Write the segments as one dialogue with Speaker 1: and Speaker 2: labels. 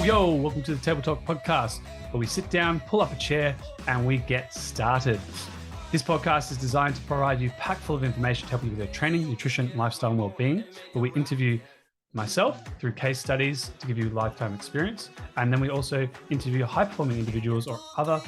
Speaker 1: Yo, welcome to the Table Talk podcast, where we sit down, pull up a chair, and we get started. This podcast is designed to provide you packed full of information to help you with your training, nutrition, lifestyle, and well-being, where we interview myself through case studies to give you lifetime experience. And then we also interview high-performing individuals or other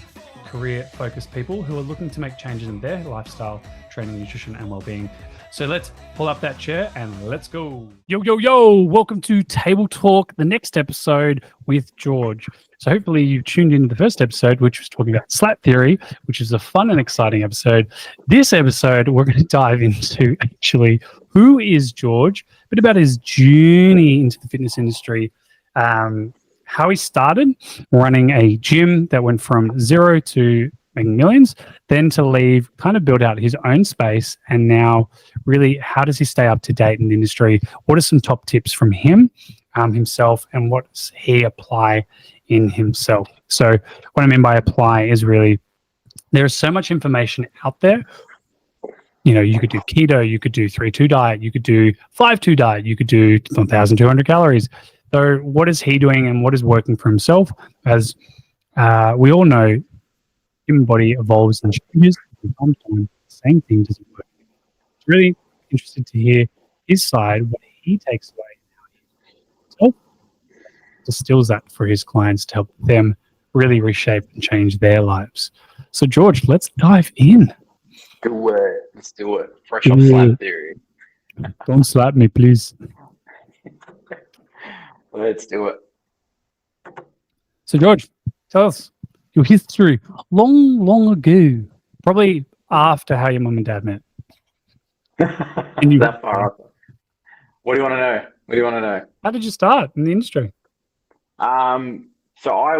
Speaker 1: career-focused people who are looking to make changes in their lifestyle, training, nutrition, and well-being. So let's pull up that chair and let's go. Yo. Welcome to Table Talk, the next episode with George. So hopefully you tuned into the first episode, which was talking about slat theory, which is a fun and exciting episode. This episode, we're going to dive into actually who is George, a bit about his journey into the fitness industry, how he started running a gym that went from zero to making millions, then to leave, kind of build out his own space, and now really how does he stay up to date in the industry? What are some top tips from him, himself, and what does he apply in himself? So what I mean by apply is really there is so much information out there. You know, you could do keto, you could do 3-2 diet, you could do 5-2 diet, you could do 1,200 calories. So what is he doing and what is working for himself? As we all know, human body evolves and changes. Sometimes the same thing doesn't work. It's really interested to hear his side, what he takes away, and how he distills that for his clients to help them really reshape and change their lives. So, George, let's dive in.
Speaker 2: Let's do it. Fresh off slat theory.
Speaker 1: Don't slap me, please.
Speaker 2: Let's do it.
Speaker 1: So, George, tell us your history long ago, probably after how your mum and dad met.
Speaker 2: That far up. What do you want to know?
Speaker 1: How did you start in the industry?
Speaker 2: So I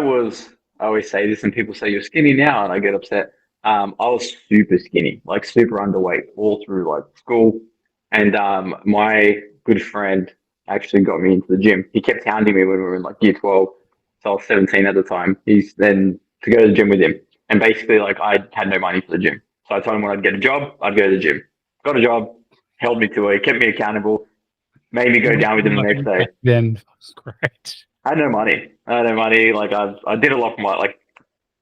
Speaker 2: always say this and people say you're skinny now and I get upset. I was super skinny, like super underweight all through like school. And my good friend actually got me into the gym. He kept hounding me when we were in like year 12. So I was 17 at the time. He's then to go to the gym with him. And basically, like, I had no money for the gym. So I told him when I'd get a job, I'd go to the gym. Got a job, held me to it, kept me accountable, made me go down with him the next day.
Speaker 1: Then it was great.
Speaker 2: I had no money. Like, I did a lot for my, like,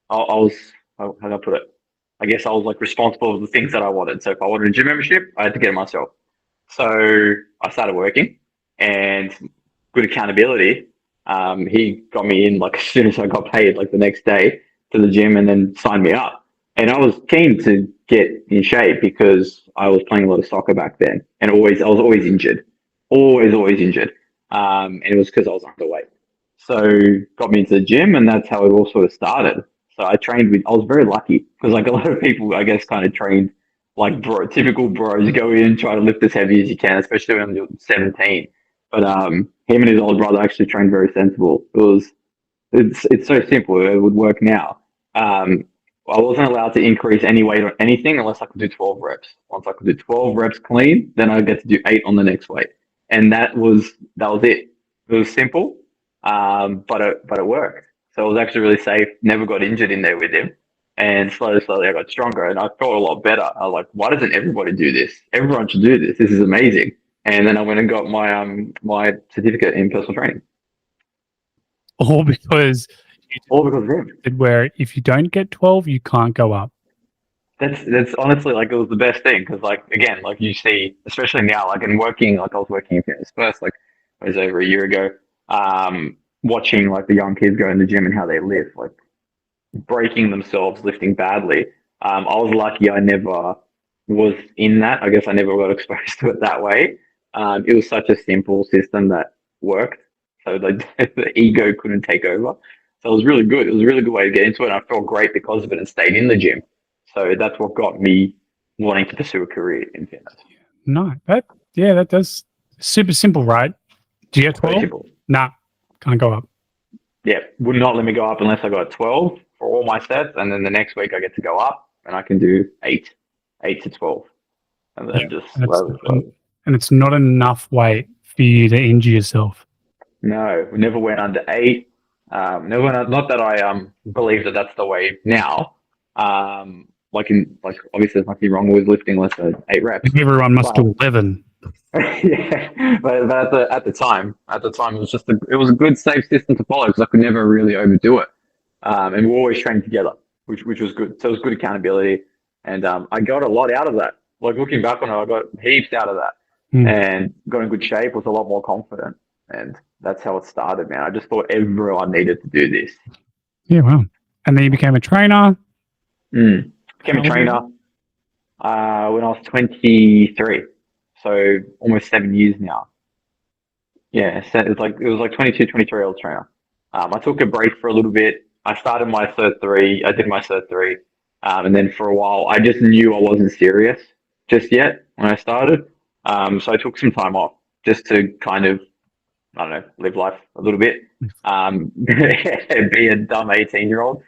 Speaker 2: I was, how can I put it? I guess I was, like, responsible for the things that I wanted. So if I wanted a gym membership, I had to get it myself. So I started working and good accountability. He got me in like as soon as I got paid, like the next day to the gym, and then signed me up. And I was keen to get in shape because I was playing a lot of soccer back then, and I was always injured, always injured. And it was because I was underweight. So got me into the gym, and that's how it all sort of started. So I was very lucky because like a lot of people, I guess, kind of trained like typical bros, go in, try to lift as heavy as you can, especially when you're 17. But him and his older brother actually trained very sensible. It's so simple. It would work now. I wasn't allowed to increase any weight or anything unless I could do 12 reps. Once I could do 12 reps clean, then I'd get to do 8 on the next weight. And that was it. It was simple, but it worked. So it was actually really safe. Never got injured in there with him. And slowly I got stronger and I felt a lot better. I was like, why doesn't everybody do this? Everyone should do this. This is amazing. And then I went and got my certificate in personal training.
Speaker 1: All because
Speaker 2: of him.
Speaker 1: Where if you don't get 12, you can't go up.
Speaker 2: That's honestly like it was the best thing because like again like you see especially now like in working like I was working in fitness first like it was over a year ago watching like the young kids go in the gym and how they live like breaking themselves lifting badly. I was lucky I never was in that. I guess I never got exposed to it that way. It was such a simple system that worked. So like the ego couldn't take over. So it was really good. It was a really good way to get into it. And I felt great because of it and stayed in the gym. So that's what got me wanting to pursue a career in fitness.
Speaker 1: No, that does super simple, right? Do you get 12? Nah, can't go up.
Speaker 2: Yeah, would not let me go up unless I got 12 for all my sets. And then the next week I get to go up and I can do 8 to 12. And then
Speaker 1: and it's not enough weight for you to injure yourself.
Speaker 2: No, we never went under 8. Not that I believe that that's the way now. Obviously there's nothing wrong with lifting less than 8 reps.
Speaker 1: Everyone must do 11.
Speaker 2: Yeah, but at the time, it was a good safe system to follow because I could never really overdo it. And we were always trained together, which was good. So it was good accountability, and I got a lot out of that. Like looking back on it, I got heaps out of that,
Speaker 1: Mm.
Speaker 2: and got in good shape. Was a lot more confident, and that's how it started, man. I just thought everyone needed to do this.
Speaker 1: Yeah, wow. And then you became a trainer.
Speaker 2: Became a
Speaker 1: How old were you?
Speaker 2: trainer when I was 23, so almost 7 years now. Yeah, so it was like 22, 23 old trainer. I took a break for a little bit. I started my third three. I did my third three, and then for a while, I just knew I wasn't serious just yet when I started. So I took some time off just to kind of, I don't know, live life a little bit, be a dumb 18-year-old.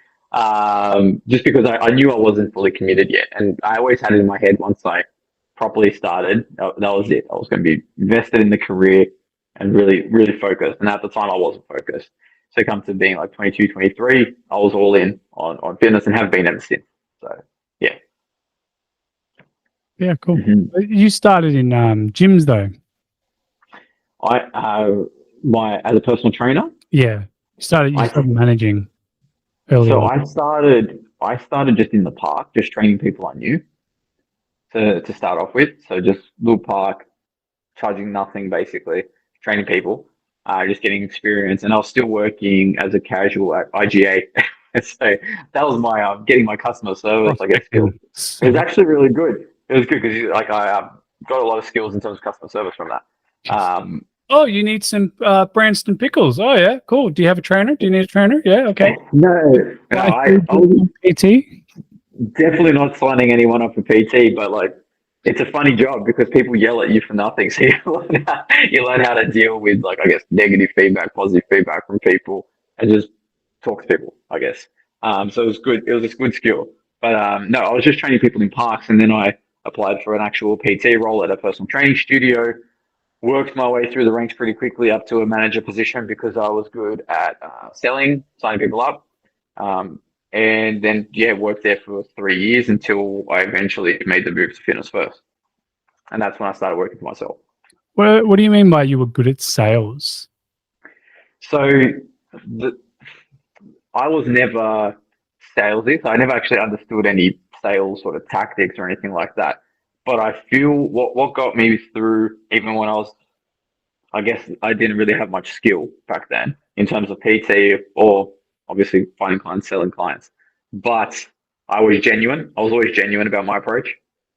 Speaker 2: Just because I knew I wasn't fully committed yet, and I always had it in my head once I properly started, that was it. I was going to be invested in the career and really, really focused. And at the time, I wasn't focused. So it comes to being like 22, 23, I was all in on fitness and have been ever since. So, yeah.
Speaker 1: Yeah, cool.
Speaker 2: Mhm.
Speaker 1: You started in gyms though.
Speaker 2: I my as a personal trainer,
Speaker 1: Yeah, you
Speaker 2: I
Speaker 1: started managing early
Speaker 2: so
Speaker 1: on.
Speaker 2: I started just in the park, just training people I knew to start off with. So just little park, charging nothing basically, training people, just getting experience. And I was still working as a casual at IGA. So that was my getting my customer service, I guess, skills.
Speaker 1: Prospecting.
Speaker 2: It was
Speaker 1: Sweet.
Speaker 2: actually really good. It was good because like I got a lot of skills in terms of customer service from that. Um,
Speaker 1: Oh, you need some Branston pickles. Oh yeah, cool. Do you have a trainer? Do you need a trainer? Yeah, okay.
Speaker 2: no,
Speaker 1: Buy
Speaker 2: I
Speaker 1: food
Speaker 2: was
Speaker 1: PT.
Speaker 2: definitely not signing anyone up for PT, but like it's a funny job because people yell at you for nothing. So you learn how to deal with like I guess negative feedback, positive feedback from people, and just talk to people. I guess. So it was good. It was a good skill. But no, I was just training people in parks, and then I applied for an actual PT role at a personal training studio. Worked my way through the ranks pretty quickly up to a manager position because I was good at selling, signing people up. And then, yeah, worked there for 3 years until I eventually made the move to fitness first. And that's when I started working for myself.
Speaker 1: What do you mean by you were good at sales?
Speaker 2: So the, I was never salesy. So I never actually understood any sales sort of tactics or anything like that. But I feel what got me through, even when I guess I didn't really have much skill back then in terms of PT or obviously finding clients, selling clients. But I was genuine. I was always genuine about my approach.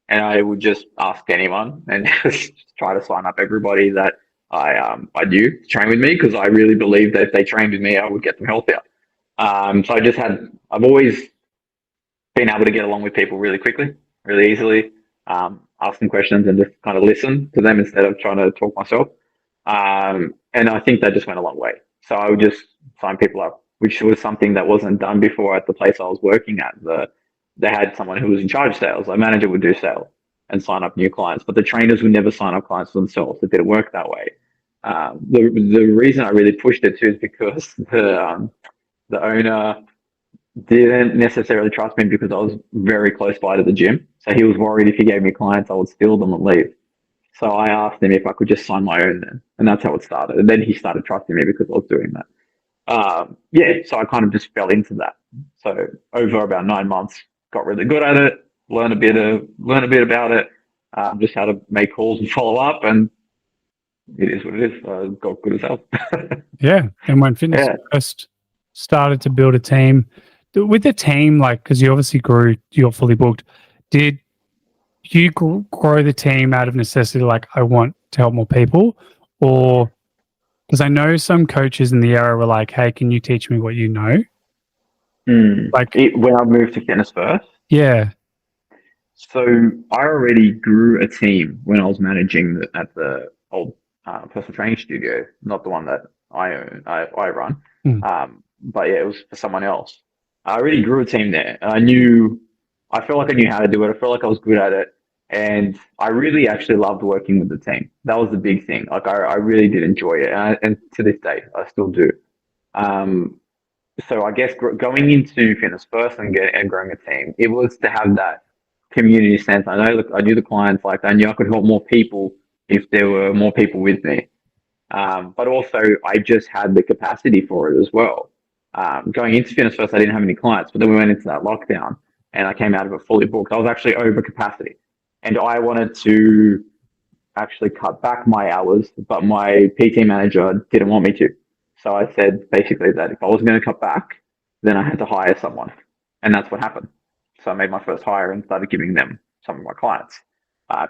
Speaker 2: And I would just ask anyone and just try to sign up everybody that I knew to train with me because I really believed that if they trained with me, I would get them healthier. So I've always been able to get along with people really quickly, really easily, ask them questions and just kind of listen to them instead of trying to talk myself. And I think that just went a long way. So I would just sign people up, which was something that wasn't done before at the place I was working at. They had someone who was in charge of sales. A manager would do sales and sign up new clients, but the trainers would never sign up clients for themselves. It didn't work that way. The reason I really pushed it too is because the owner didn't necessarily trust me because I was very close by to the gym. So he was worried if he gave me clients, I would steal them and leave. So I asked him if I could just sign my own then, and that's how it started. And then he started trusting me because I was doing that. Yeah, so I kind of just fell into that. So over about 9 months, got really good at it. Learn a bit about it. Just how to make calls and follow up, and it is what it is. Got good as hell.
Speaker 1: Yeah, and when fitness
Speaker 2: Yeah.
Speaker 1: first started to build a team, with the team, like because you obviously grew, you're fully booked. Did you grow the team out of necessity? Like, I want to help more people, or because I know some coaches in the area were like, "Hey, can you teach me what you know?" Like,
Speaker 2: When I moved to fitness first,
Speaker 1: yeah,
Speaker 2: so I already grew a team when I was managing at the old personal training studio, not the one that I own, I run.
Speaker 1: Mm.
Speaker 2: But yeah, it was for someone else. I already grew a team there. I felt like I knew how to do it. I felt like I was good at it. And I really actually loved working with the team. That was the big thing. Like I really did enjoy it. And to this day, I still do. Um, so I guess going into fitness first and growing a team, it was to have that community sense. I knew the clients, like I knew I could help more people if there were more people with me. But also, I just had the capacity for it as well. Going into Fitness First, I didn't have any clients, but then we went into that lockdown and I came out of it fully booked. I was actually over capacity and I wanted to actually cut back my hours, but my PT manager didn't want me to. So I said basically that if I was going to cut back, then I had to hire someone. And that's what happened. So I made my first hire and started giving them some of my clients.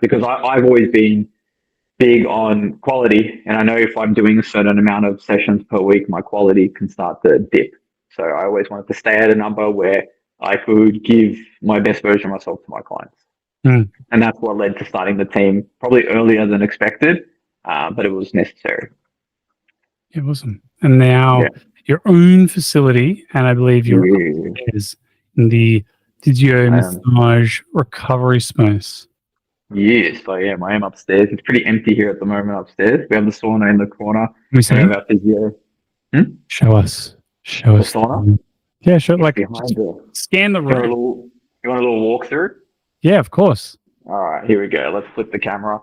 Speaker 2: Because I've always been big on quality. And I know if I'm doing a certain amount of sessions per week, my quality can start to dip. So I always wanted to stay at a number where I could give my best version of myself to my clients.
Speaker 1: Mm.
Speaker 2: And that's what led to starting the team probably earlier than expected, but it was necessary.
Speaker 1: It wasn't. And now your own facility, and I believe you're upstairs in the physio massage recovery space.
Speaker 2: Yes, I am. I am upstairs. It's pretty empty here at the moment upstairs. We have the sauna in the corner.
Speaker 1: We see
Speaker 2: our physio.
Speaker 1: Show us.
Speaker 2: The sauna?
Speaker 1: Yeah, sure.
Speaker 2: It's
Speaker 1: like
Speaker 2: behind
Speaker 1: scan the room.
Speaker 2: You want a little walkthrough?
Speaker 1: Yeah, of course.
Speaker 2: All right, here we go. Let's flip the camera.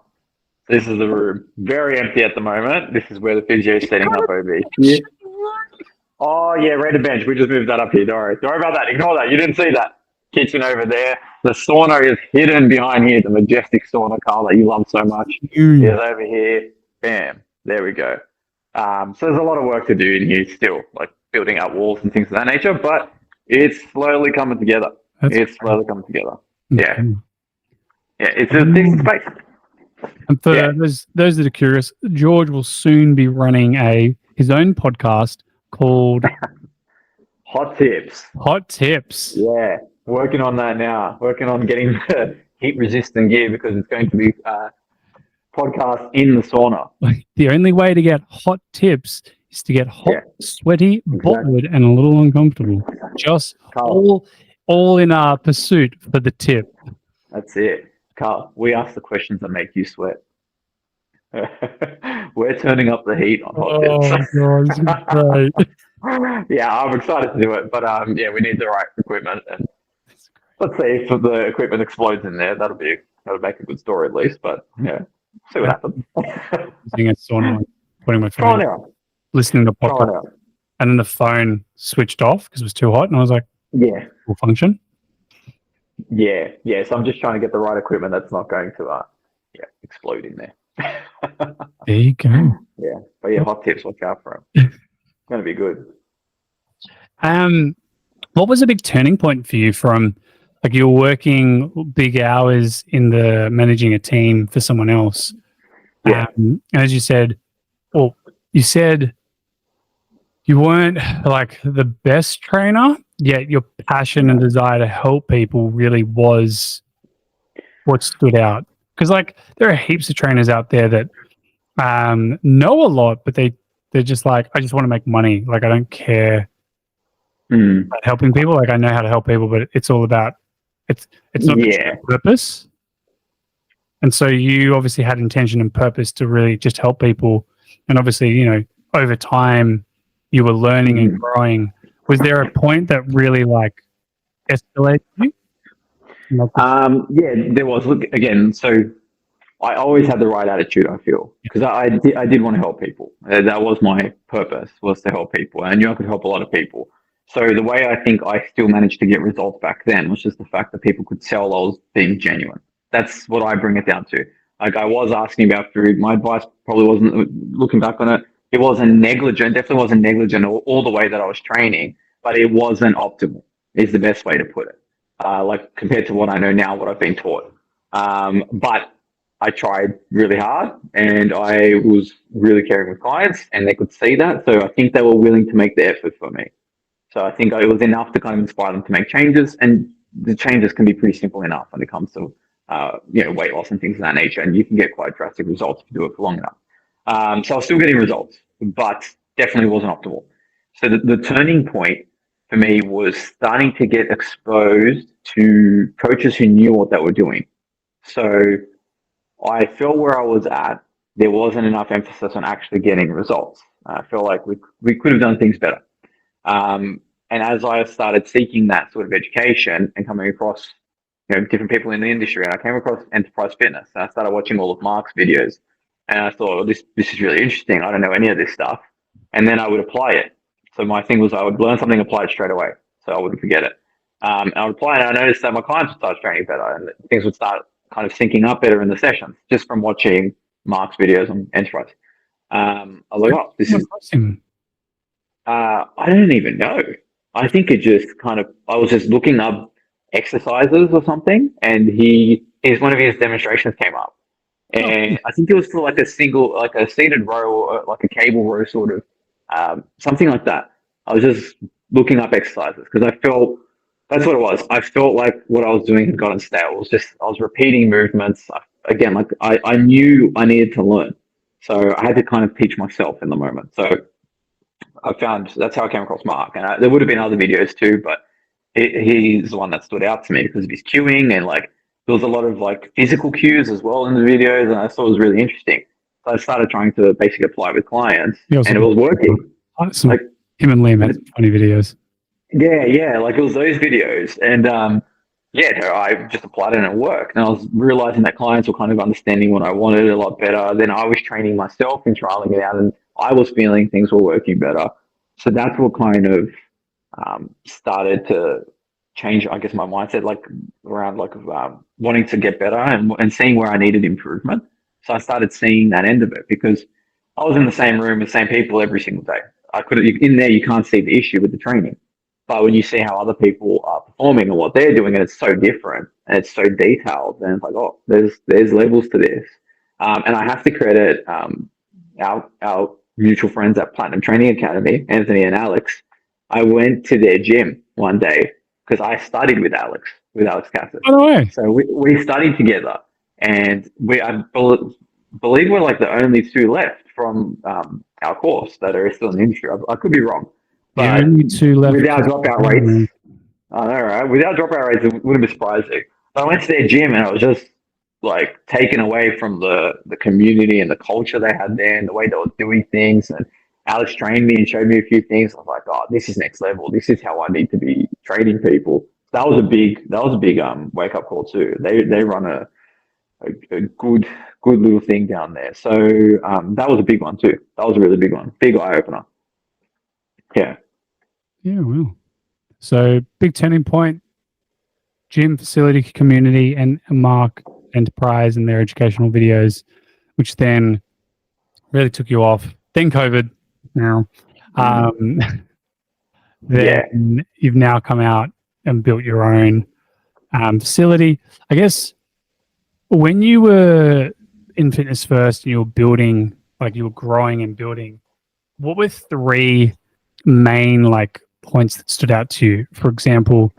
Speaker 2: This is the room. Very empty at the moment. This is where the physio is setting up over here. Oh, yeah, rated bench. We just moved that up here. Don't worry about that. Ignore that. You didn't see that. Kitchen over there. The sauna is hidden behind here. The majestic sauna, Karl, that you love so much. Is over here. Bam. There we go. So there's a lot of work to do in here still, like building out walls and things of that nature, but it's slowly coming together. Slowly coming together. Yeah. Yeah, it's a decent space.
Speaker 1: And for those that are curious, George will soon be running his own podcast called
Speaker 2: Hot Tips.
Speaker 1: Hot Tips.
Speaker 2: Yeah, working on that now. Working on getting the heat-resistant gear because it's going to be podcast in the sauna.
Speaker 1: Like the only way to get hot tips is to get hot, sweaty, bothered, and a little uncomfortable. Just all in our pursuit for the tip.
Speaker 2: That's it. Karl, we ask the questions that make you sweat. We're turning up the heat on hot tips.
Speaker 1: Oh, God, this is great.
Speaker 2: Yeah, I'm excited to do it, but we need the right equipment, and let's see if the equipment explodes in there. That'll make a good story at least. But yeah, see what happens.
Speaker 1: Using a sauna, putting my phone on, listening to podcast, and then the phone switched off because it was too hot, and I was like, will function.
Speaker 2: Yeah. So I'm just trying to get the right equipment that's not going to explode in there.
Speaker 1: There you go.
Speaker 2: Yeah, but hot tips. Watch out for them. It's going to be good.
Speaker 1: What was a big turning point for you from like you're working big hours in the managing a team for someone else? And as you said, you said you weren't like the best trainer, yet your passion and desire to help people really was what stood out. Because like there are heaps of trainers out there that know a lot, but they're just like, I just want to make money. Like I don't care about helping people. Like I know how to help people, but it's all about it's not the purpose. And so you obviously had intention and purpose to really just help people. And obviously, over time you were learning and growing. Was there a point that really like escalated you?
Speaker 2: There was. Look, again, so I always had the right attitude, I feel, because I did want to help people. That was my purpose, was to help people. And I knew I could help a lot of people. So the way I think I still managed to get results back then was just the fact that people could tell I was being genuine. That's what I bring it down to. Like I was asking about food. My advice probably wasn't, looking back on it, it wasn't negligent, definitely wasn't negligent all the way that I was training, but it wasn't optimal is the best way to put it. Like compared to what I know now, what I've been taught. But I tried really hard and I was really caring with clients and they could see that. So I think they were willing to make the effort for me. So I think it was enough to kind of inspire them to make changes, and the changes can be pretty simple enough when it comes to weight loss and things of that nature. And you can get quite drastic results if you do it for long enough. So I was still getting results, but definitely wasn't optimal. So the turning point for me was starting to get exposed to coaches who knew what they were doing. So I felt where I was at, there wasn't enough emphasis on actually getting results. I feel like we could have done things better. And as I started seeking that sort of education and coming across different people in the industry, and I came across enterprise fitness, and I started watching all of Mark's videos. And I thought, well, this is really interesting. I don't know any of this stuff. And then I would apply it. So my thing was I would learn something, apply it straight away, so I wouldn't forget it. And I would apply it, and I noticed that my clients would start training better, and things would start kind of syncing up better in the sessions just from watching Mark's videos on enterprise. I was like, oh, this is. I don't even know. I think it just kind of. I was just looking up exercises or something, and one of his demonstrations came up, and I think it was for like a seated row or like a cable row sort of something like that. I was just looking up exercises because I felt that's what it was. I felt like what I was doing had gotten stale. It was just I was repeating movements again. Like I knew I needed to learn, so I had to kind of teach myself in the moment. So I found that's how I came across Mark, and there would have been other videos too, but he's the one that stood out to me because of his cueing and like there was a lot of like physical cues as well in the videos, and I thought it was really interesting. So I started trying to basically apply it with clients, and it was working.
Speaker 1: Like him and Liam had funny videos.
Speaker 2: Yeah, like it was those videos, and I just applied it and it worked. And I was realizing that clients were kind of understanding what I wanted a lot better. Then I was training myself and trialing it out, and I was feeling things were working better. So that's what kind of started to change, I guess, my mindset, like around like wanting to get better and seeing where I needed improvement. So I started seeing that end of it because I was in the same room with the same people every single day. In there, you can't see the issue with the training. But when you see how other people are performing and what they're doing, and it's so different and it's so detailed, then it's like, oh, there's levels to this. And I have to credit our mutual friends at Platinum Training Academy, Anthony and Alex. I went to their gym one day because I studied with Alex Cassis.
Speaker 1: By the way,
Speaker 2: so we studied together, and I believe we're like the only two left from our course that are still in the industry. I could be wrong. But without dropout rates, I know, right? Without dropout rates, it wouldn't be surprising. But I went to their gym and I was just like taken away from the community and the culture they had there and the way they were doing things. And Alex trained me and showed me a few things. I was like, oh, this is next level. This is how I need to be training people. That was a big wake up call too. They run a good little thing down there. So that was a big one too. That was a really big one. Big eye opener. Yeah.
Speaker 1: Yeah, well. So big turning point, gym, facility, community, and Mark Enterprise and their educational videos, which then really took you off. Then COVID. Now, then you've now come out and built your own facility. I guess when you were in Fitness First and you were building, like you were growing and building, what were three main like points that stood out to you? For example,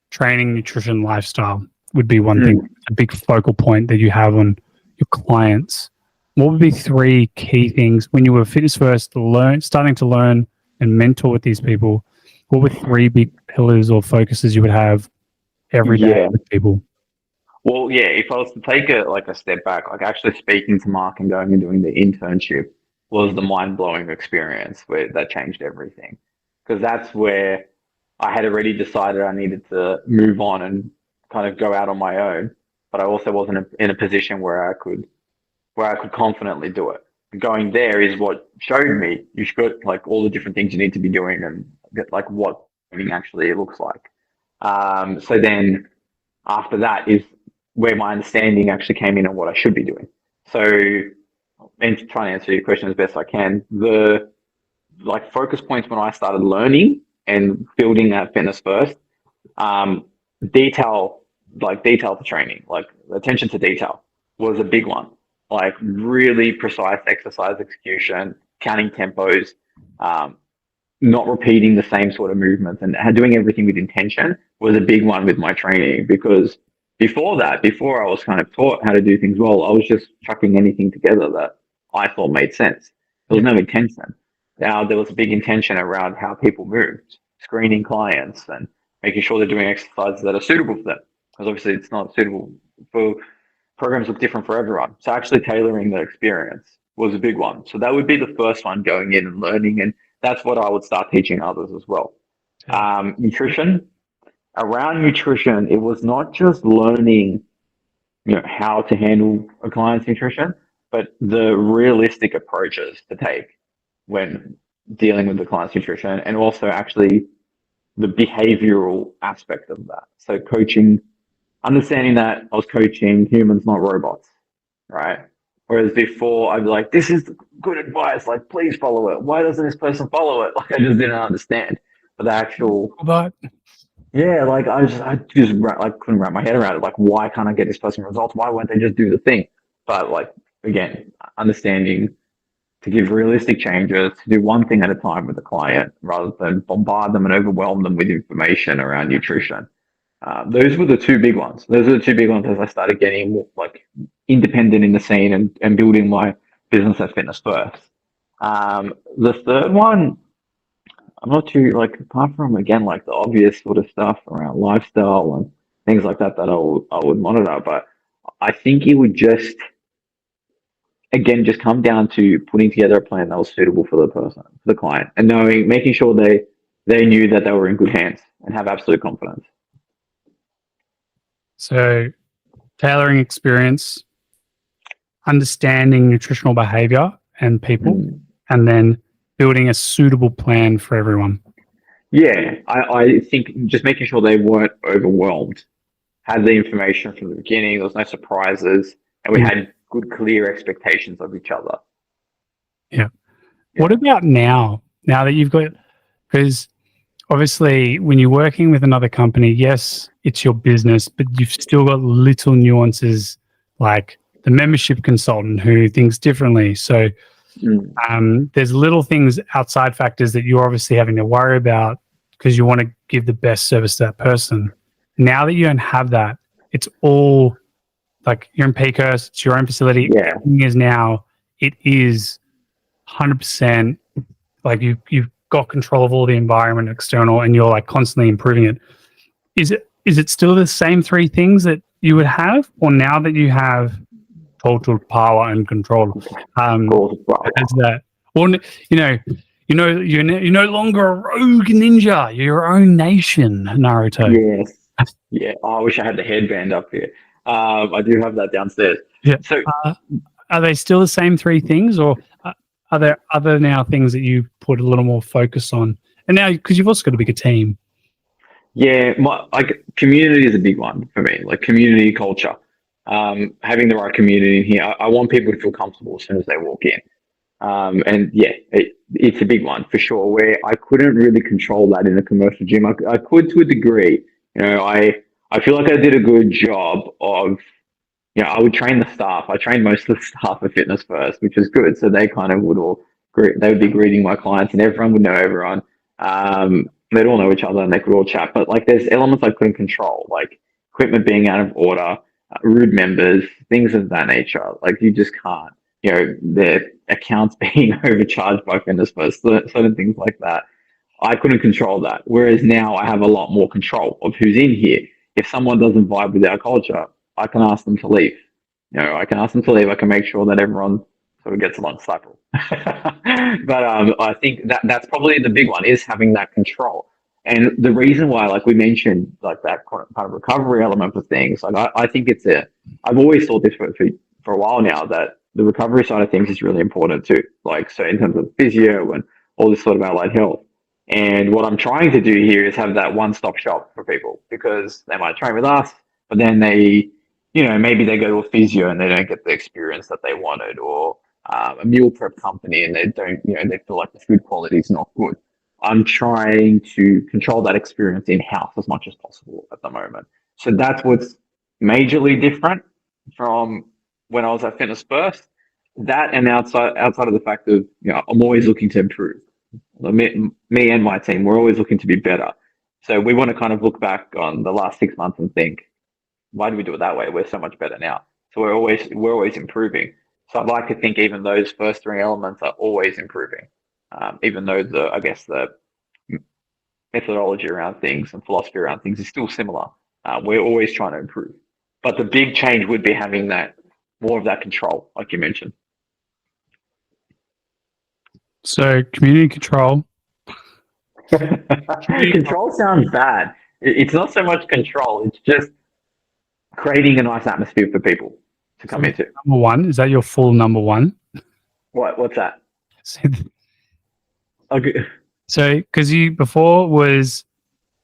Speaker 1: training, nutrition, lifestyle would be one thing, a big focal point that you have on your clients. What would be three key things when you were Fitness First, starting to learn and mentor with these people? What were three big pillars or focuses you would have every day with people?
Speaker 2: Well, yeah, if I was to take a step back, like actually speaking to Mark and going and doing the internship was the mind-blowing experience that changed everything. Because that's where I had already decided I needed to move on and kind of go out on my own, but I also wasn't in a position where I could confidently do it. Going there is what showed me you should like all the different things you need to be doing and get like what training actually looks like. So then after that is where my understanding actually came in on what I should be doing. So, and trying to answer your question as best I can, the like focus points when I started learning and building that Fitness First, detail to training, like attention to detail was a big one. Like really precise exercise execution, counting tempos, not repeating the same sort of movements and doing everything with intention was a big one with my training, because before I was kind of taught how to do things well, I was just chucking anything together that I thought made sense. There was no intention. Now there was a big intention around how people moved, screening clients and making sure they're doing exercises that are suitable for them. Because obviously it's not suitable for programs look different for everyone. So actually tailoring the experience was a big one. So that would be the first one, going in and learning. And that's what I would start teaching others as well. Nutrition. Around nutrition, it was not just learning, how to handle a client's nutrition, but but the realistic approaches to take when dealing with the client's nutrition, and also actually the behavioral aspect of that. So coaching, understanding that I was coaching humans, not robots, right? Whereas before I'd be like, this is good advice, like please follow it. Why doesn't this person follow it? Like I just didn't understand. But the actual,
Speaker 1: But
Speaker 2: yeah, like I just like couldn't wrap my head around it. Like, why can't I get this person results? Why won't they just do the thing? But like again, understanding to give realistic changes, to do one thing at a time with the client rather than bombard them and overwhelm them with information around nutrition. Those were the two big ones. Those are the two big ones as I started getting more like independent in the scene and building my business at Fitness First. The third one, I'm not too like apart from again like the obvious sort of stuff around lifestyle and things like that I would monitor, but I think it would just again just come down to putting together a plan that was suitable for the person, for the client, and knowing, making sure they knew that they were in good hands and have absolute confidence.
Speaker 1: so tailoring experience, understanding nutritional behavior and people, and then building a suitable plan for everyone.
Speaker 2: Yeah, I think just making sure they weren't overwhelmed, had the information from the beginning, there was no surprises, and we had good, clear expectations of each other.
Speaker 1: Yeah. What about now? Now that you've got, because obviously when you're working with another company, yes, it's your business, but you've still got little nuances like the membership consultant who thinks differently. So there's little things, outside factors that you're obviously having to worry about because you want to give the best service to that person. Now that you don't have that, it's all like you're in Pecos, it's your own facility.
Speaker 2: Yeah.
Speaker 1: Everything is now, it is 100% like you've got control of all the environment external and you're like constantly improving it. Is it still the same three things that you would have, or now that you have total power and control, is that, or you're no longer a rogue ninja, you're your own nation, Naruto?
Speaker 2: Yes. Yeah. Oh, I wish I had the headband up here. I do have that downstairs.
Speaker 1: Yeah.
Speaker 2: So
Speaker 1: are they still the same three things, or are there other now things that you put a little more focus on? And now, because you've also got a bigger team.
Speaker 2: yeah, like community is a big one for me. Like community culture, having the right community in here. I want people to feel comfortable as soon as they walk in. And yeah, it's a big one for sure. Where I couldn't really control that in a commercial gym. I could to a degree. I feel like I did a good job of. I would train the staff. I trained most of the staff at Fitness First, which is good. So they kind of would all they would be greeting my clients, and everyone would know everyone. They'd all know each other, and they could all chat. But like, there's elements I couldn't control, like equipment being out of order, rude members, things of that nature. Like you just can't. Their accounts being overcharged by Fitness First, certain things like that. I couldn't control that. Whereas now I have a lot more control of who's in here. If someone doesn't vibe with our culture, I can ask them to leave. I can ask them to leave. I can make sure that everyone sort of gets along cycle. But I think that's probably the big one, is having that control. And the reason why, like we mentioned, like that kind of recovery element of things, like I think I've always thought this for a while now, that the recovery side of things is really important too. Like, so in terms of physio and all this sort of allied health. And what I'm trying to do here is have that one-stop shop for people, because they might train with us, but then they, maybe they go to a physio and they don't get the experience that they wanted, or a meal prep company and they don't, they feel like the food quality is not good. I'm trying to control that experience in-house as much as possible at the moment. So that's what's majorly different from when I was at Fitness First. That, and outside of the fact of, I'm always looking to improve. Me and my team, we're always looking to be better. So we want to kind of look back on the last 6 months and think, why do we do it that way? We're so much better now. So we're always improving. So I'd like to think even those first three elements are always improving. Even though the methodology around things and philosophy around things is still similar. We're always trying to improve. But the big change would be having more of that control, like you mentioned.
Speaker 1: So community control.
Speaker 2: Control sounds bad. It's not so much control. It's just creating a nice atmosphere for people. to come into.
Speaker 1: Number one, is that your full number one?
Speaker 2: What's that?
Speaker 1: So,
Speaker 2: Okay.
Speaker 1: because you before was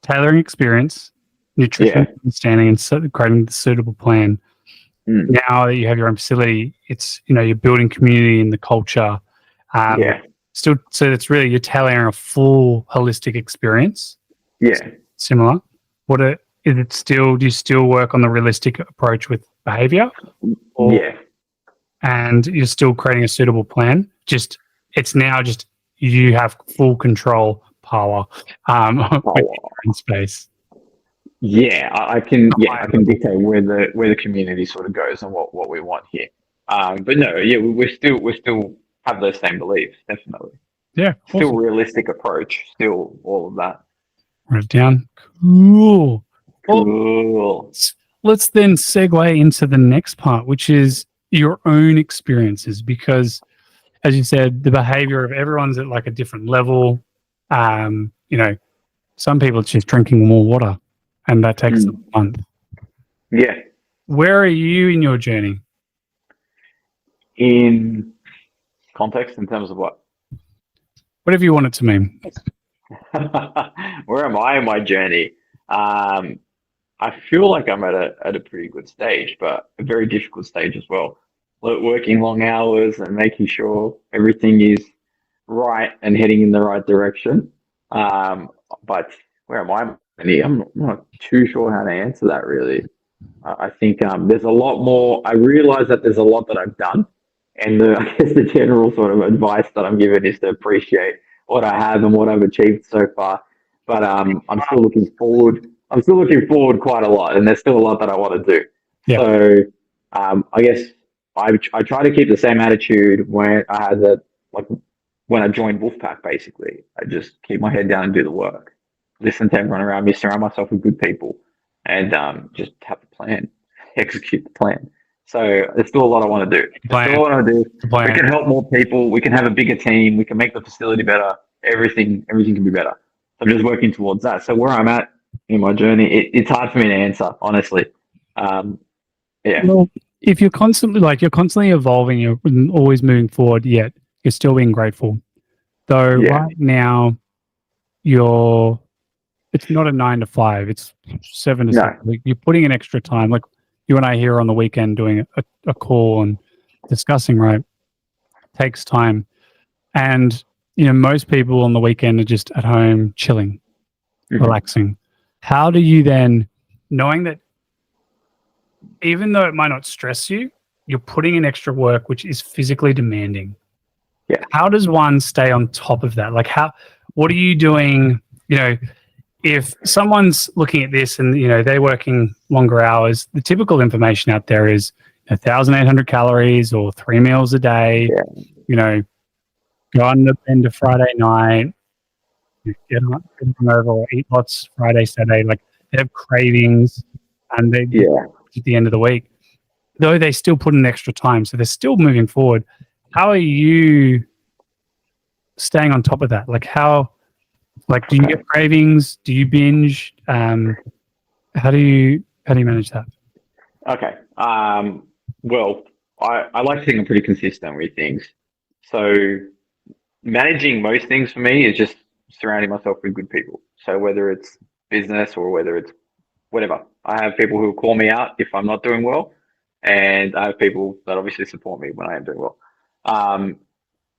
Speaker 1: tailoring experience, nutrition understanding, and creating the suitable plan. Now that you have your own facility, it's you're building community and the culture. Still, so it's really you're tailoring a full holistic experience.
Speaker 2: Yeah.
Speaker 1: Similar. Is it still? Do you still work on the realistic approach with behavior? And you're still creating a suitable plan. It's now you have full control power with your space.
Speaker 2: Yeah, I can dictate where the community sort of goes and what we want here. But no, we still have those same beliefs, definitely.
Speaker 1: Yeah,
Speaker 2: still
Speaker 1: awesome.
Speaker 2: Realistic approach, still all of that.
Speaker 1: Write it down. Cool.
Speaker 2: Cool.
Speaker 1: Let's then segue into the next part, which is your own experiences, because as you said, the behavior of everyone's at like a different level. Some people it's just drinking more water, and that takes a month.
Speaker 2: Yeah.
Speaker 1: Where are you in your journey?
Speaker 2: In context, in terms of what?
Speaker 1: Whatever you want it to mean.
Speaker 2: Where am I in my journey? I feel like I'm at a pretty good stage, but a very difficult stage as well. Working long hours and making sure everything is right and heading in the right direction. But where am I? I'm not too sure how to answer that really. I think there's a lot more. I realize that there's a lot that I've done, and I guess the general sort of advice that I'm given is to appreciate what I have and what I've achieved so far. But I'm still looking forward. I'm still looking forward quite a lot, and there's still a lot that I want to do.
Speaker 1: Yeah.
Speaker 2: So I guess I try to keep the same attitude when I had when I joined Wolfpack. Basically, I just keep my head down and do the work, listen to everyone around me, surround myself with good people, and just have a plan, execute the plan. So there's still a lot I want to do. We can help more people. We can have a bigger team. We can make the facility better. Everything can be better. So I'm just working towards that. So where I'm at in my journey, it's hard for me to answer, honestly.
Speaker 1: Well, if you're constantly evolving, you're always moving forward, yet you're still being grateful. Though right now, it's not a 9 to 5, it's 7 to 6. You're putting in extra time. Like you and I here on the weekend doing a call and discussing, right? Takes time. And, most people on the weekend are just at home chilling, relaxing. How do you then, knowing that even though it might not stress you, you're putting in extra work, which is physically demanding.
Speaker 2: Yeah.
Speaker 1: How does one stay on top of that? Like what are you doing? If someone's looking at this and, they're working longer hours, the typical information out there is 1,800 calories or 3 meals a day, go on the bend to Friday night, get hungover or eat lots Friday, Saturday. Like they have cravings and they at the end of the week, though they still put in extra time. So they're still moving forward. How are you staying on top of that? Do you get cravings? Do you binge? How do you manage that?
Speaker 2: Okay. Well, I like to think I'm pretty consistent with things. So managing most things for me is just surrounding myself with good people. So whether it's business or whether it's whatever, I have people who call me out if I'm not doing well, and I have people that obviously support me when I am doing well.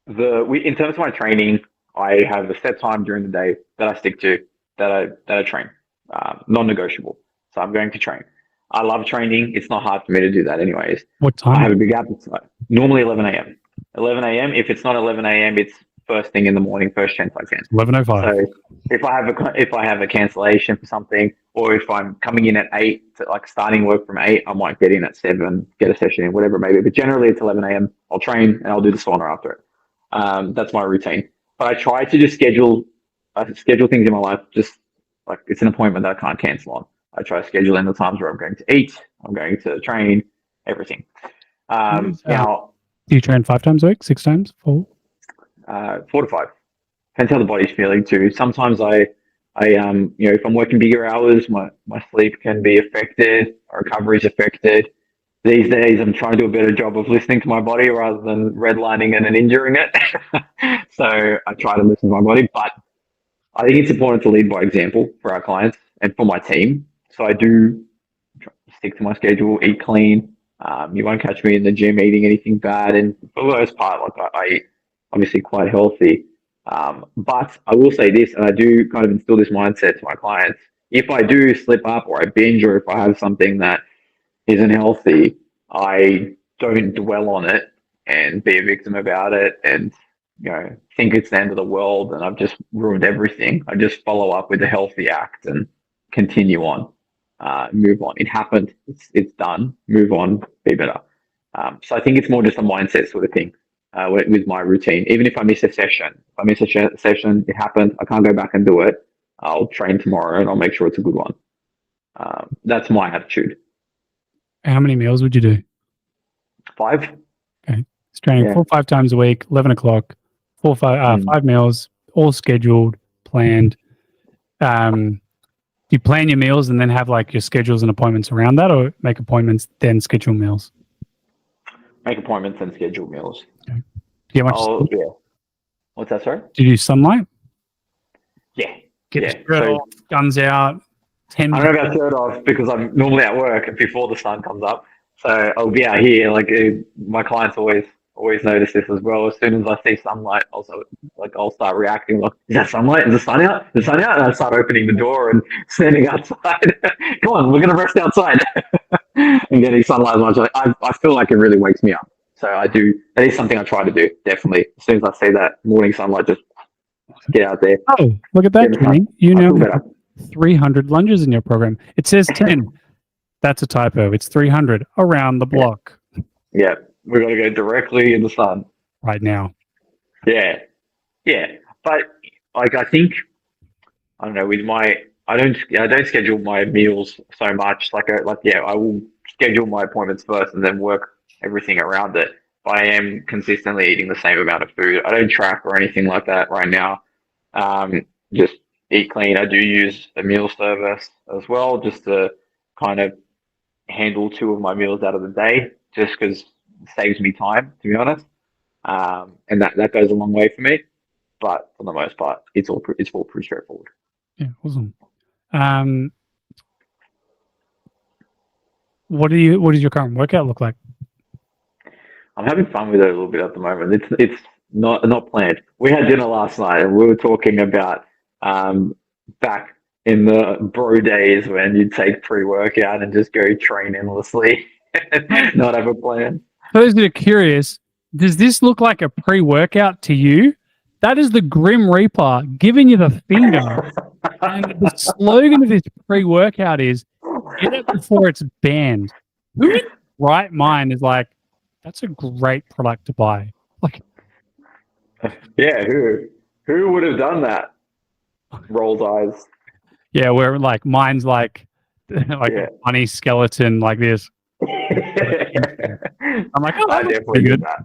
Speaker 2: In terms of my training, I have a set time during the day that I stick to, that I train, non-negotiable. So I'm going to train. I love training. It's not hard for me to do that anyways.
Speaker 1: What time?
Speaker 2: I have a big appetite. Normally 11 a.m. 11 a.m. If it's not 11 a.m., it's first thing in the morning, first chance I can.
Speaker 1: 11:05.
Speaker 2: So if I have a cancellation for something, or if I'm coming in at 8, starting work from 8, I might get in at 7, get a session in, whatever it may be. But generally it's 11 a.m. I'll train and I'll do the sauna after it. That's my routine. But I try to just schedule things in my life, just like it's an appointment that I can't cancel on. I try to schedule in the times where I'm going to eat, I'm going to train, everything. Now,
Speaker 1: do you train 5 times a week, 6 times, 4?
Speaker 2: 4 to 5. Depends how the body's feeling too. Sometimes I if I'm working bigger hours, my sleep can be affected, my recovery is affected. these days I'm trying to do a better job of listening to my body rather than redlining it and injuring it. So I try to listen to my body, but I think it's important to lead by example for our clients and for my team. So I do stick to my schedule, eat clean. You won't catch me in the gym eating anything bad, and for the most part, like I eat obviously quite healthy. But I will say this, and I do kind of instill this mindset to my clients. If I do slip up or I binge, or if I have something that isn't healthy, I don't dwell on it and be a victim about it and think it's the end of the world and I've just ruined everything. I just follow up with a healthy act and continue on, move on. It happened. It's done. Move on. Be better. So I think it's more just a mindset sort of thing with my routine. Even if I miss a session, it happened. I can't go back and do it. I'll train tomorrow and I'll make sure it's a good one. That's my attitude.
Speaker 1: How many meals would you do?
Speaker 2: 5.
Speaker 1: Okay. It's training 4 or 5 times a week, 11 o'clock, 5 meals, all scheduled, planned. Do you plan your meals and then have like your schedules and appointments around that, or make appointments, then schedule meals?
Speaker 2: Make appointments and schedule meals.
Speaker 1: Okay. Do you get much?
Speaker 2: Yeah. What's that, sorry?
Speaker 1: Do you do sunlight?
Speaker 2: Yeah.
Speaker 1: Get the shirt off, guns out.
Speaker 2: I don't know about shirt off because I'm normally at work before the sun comes up. So I'll be out here. Like my clients always notice this as well. As soon as I see sunlight, I'll start reacting. Like, is that sunlight? Is the sun out? Is the sun out? And I start opening the door and standing outside. Come on, we're gonna rest outside and getting sunlight as much. I feel like it really wakes me up. So I do. That is something I try to do. Definitely. As soon as I see that morning sunlight, just get out there.
Speaker 1: Oh, look at that, Kenny. You know. 300 lunges in your program. It says 10. That's a typo. It's 300 around the block.
Speaker 2: Yeah, we're going to go directly in the sun
Speaker 1: right now.
Speaker 2: Yeah. But like I think I don't know with I don't schedule my meals so much. I will schedule my appointments first and then work everything around it. But I am consistently eating the same amount of food. I don't track or anything like that right now. Just eat clean. I do use a meal service as well, just to kind of handle 2 of my meals out of the day, just because it saves me time, to be honest. And that goes a long way for me. But for the most part, it's all pretty straightforward.
Speaker 1: Yeah, awesome. What does your current workout look like?
Speaker 2: I'm having fun with it a little bit at the moment. It's not planned. We had dinner last night and we were talking about back in the bro days when you'd take pre-workout and just go train endlessly and not have a plan.
Speaker 1: For those that are curious, does this look like a pre-workout to you? That is the Grim Reaper giving you the finger. And the slogan of this pre-workout is, get it before it's banned. Who in their right mind is like, that's a great product to buy? Like,
Speaker 2: yeah, who would have done that? Rolls eyes.
Speaker 1: Yeah, where like mine's like a funny skeleton like this. I'm like, oh,
Speaker 2: I definitely did that.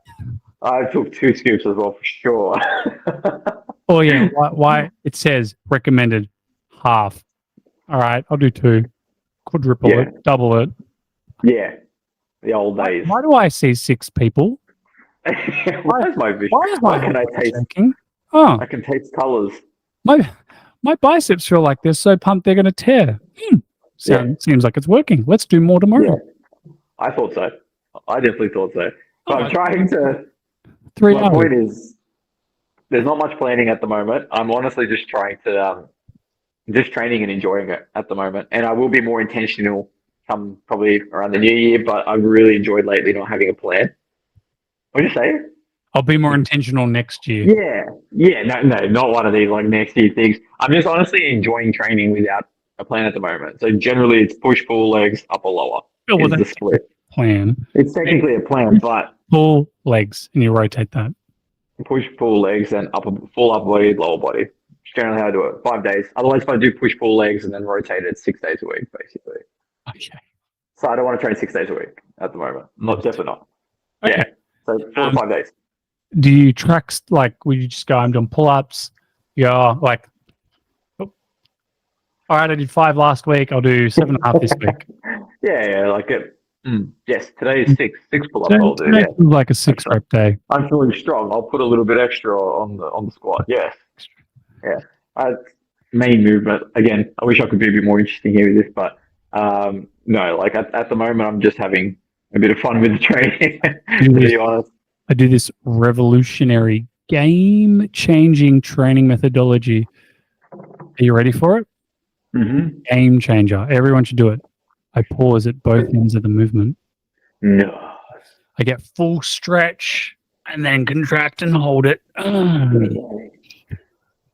Speaker 2: I took 2 scoops as well for sure.
Speaker 1: Oh yeah, why it says recommended half. All right, I'll do 2. Quadruple it, double it.
Speaker 2: Yeah, the old days.
Speaker 1: Why do I see 6 people?
Speaker 2: Why is my vision? Why can I taste?
Speaker 1: Oh,
Speaker 2: I can taste colors.
Speaker 1: My biceps feel like they're so pumped they're going to tear. Seems like it's working. Let's do more tomorrow.
Speaker 2: Yeah. I thought so. I definitely thought so. But I'm trying to.
Speaker 1: 3
Speaker 2: my
Speaker 1: hours.
Speaker 2: point is, there's not much planning at the moment. I'm honestly just trying to, just training and enjoying it at the moment. And I will be more intentional come probably around the new year. But I've really enjoyed lately not having a plan. What did you say?
Speaker 1: I'll be more intentional next year.
Speaker 2: Yeah. No, not one of these like next year things. I'm just honestly enjoying training without a plan at the moment. So generally, it's push, pull, legs, upper, lower. Is the split
Speaker 1: plan?
Speaker 2: It's technically a plan, but
Speaker 1: pull legs and you rotate that.
Speaker 2: Push, pull, legs, and full upper body, lower body. It's generally how I do it. 5 days. Otherwise, if I do push, pull, legs, and then rotate it 6 days a week, basically.
Speaker 1: Okay.
Speaker 2: So I don't want to train 6 days a week at the moment. Definitely not.
Speaker 1: Okay.
Speaker 2: Yeah. So 4 to 5 days.
Speaker 1: Do you track, like, will you just go, I'm doing pull-ups? Yeah, like, all right, I did 5 last week. I'll do 7.5 this week.
Speaker 2: Yeah, like Yes, today is six pull-ups I'll do.
Speaker 1: Today
Speaker 2: Yeah,
Speaker 1: feels like a 6 rep day.
Speaker 2: I'm feeling strong. I'll put a little bit extra on the squat. Yes, yeah. Main movement again. I wish I could be a bit more interesting here with this, but no. Like at the moment, I'm just having a bit of fun with the training. To be honest.
Speaker 1: I do this revolutionary, game-changing training methodology. Are you ready for it?
Speaker 2: Mm-hmm.
Speaker 1: Game changer. Everyone should do it. I pause at both ends of the movement.
Speaker 2: No.
Speaker 1: I get full stretch and then contract and hold it.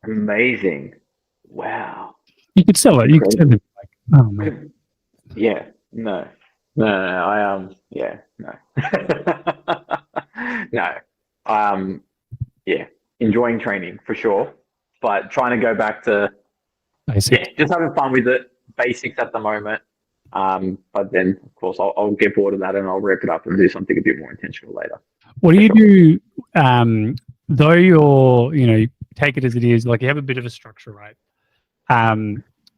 Speaker 2: Amazing. Wow.
Speaker 1: You could sell it. You could sell it like, oh man.
Speaker 2: Yeah. No. I yeah. No. No. Yeah. Enjoying training for sure, but trying to go back to just having fun with it. Basics at the moment. But then of course I'll get bored of that and I'll rip it up and do something a bit more intentional later.
Speaker 1: What do you do? Though you take it as it is, like you have a bit of a structure, right?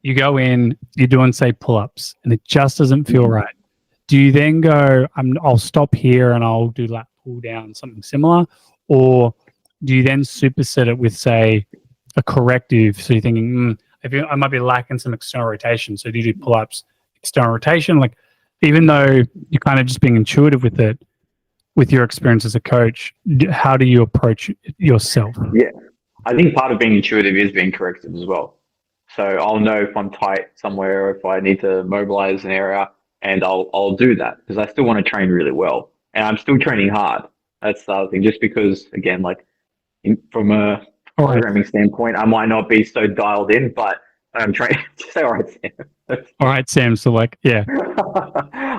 Speaker 1: You go in, you're doing say pull-ups, and it just doesn't feel right. Do you then go, I'll stop here and I'll do lat pull down, something similar, or do you then superset it with say a corrective? So you're thinking, I might be lacking some external rotation. So do you do pull-ups, external rotation? Like, even though you're kind of just being intuitive with it, with your experience as a coach, how do you approach it yourself?
Speaker 2: Yeah, I think part of being intuitive is being corrective as well. So I'll know if I'm tight somewhere or if I need to mobilize an area, and I'll do that because I still want to train really well, and I'm still training hard. That's the other thing. Just because, again, like from a programming standpoint, I might not be so dialed in, but I'm training. Say, all right, Sam.
Speaker 1: All right, Sam. So, like, yeah,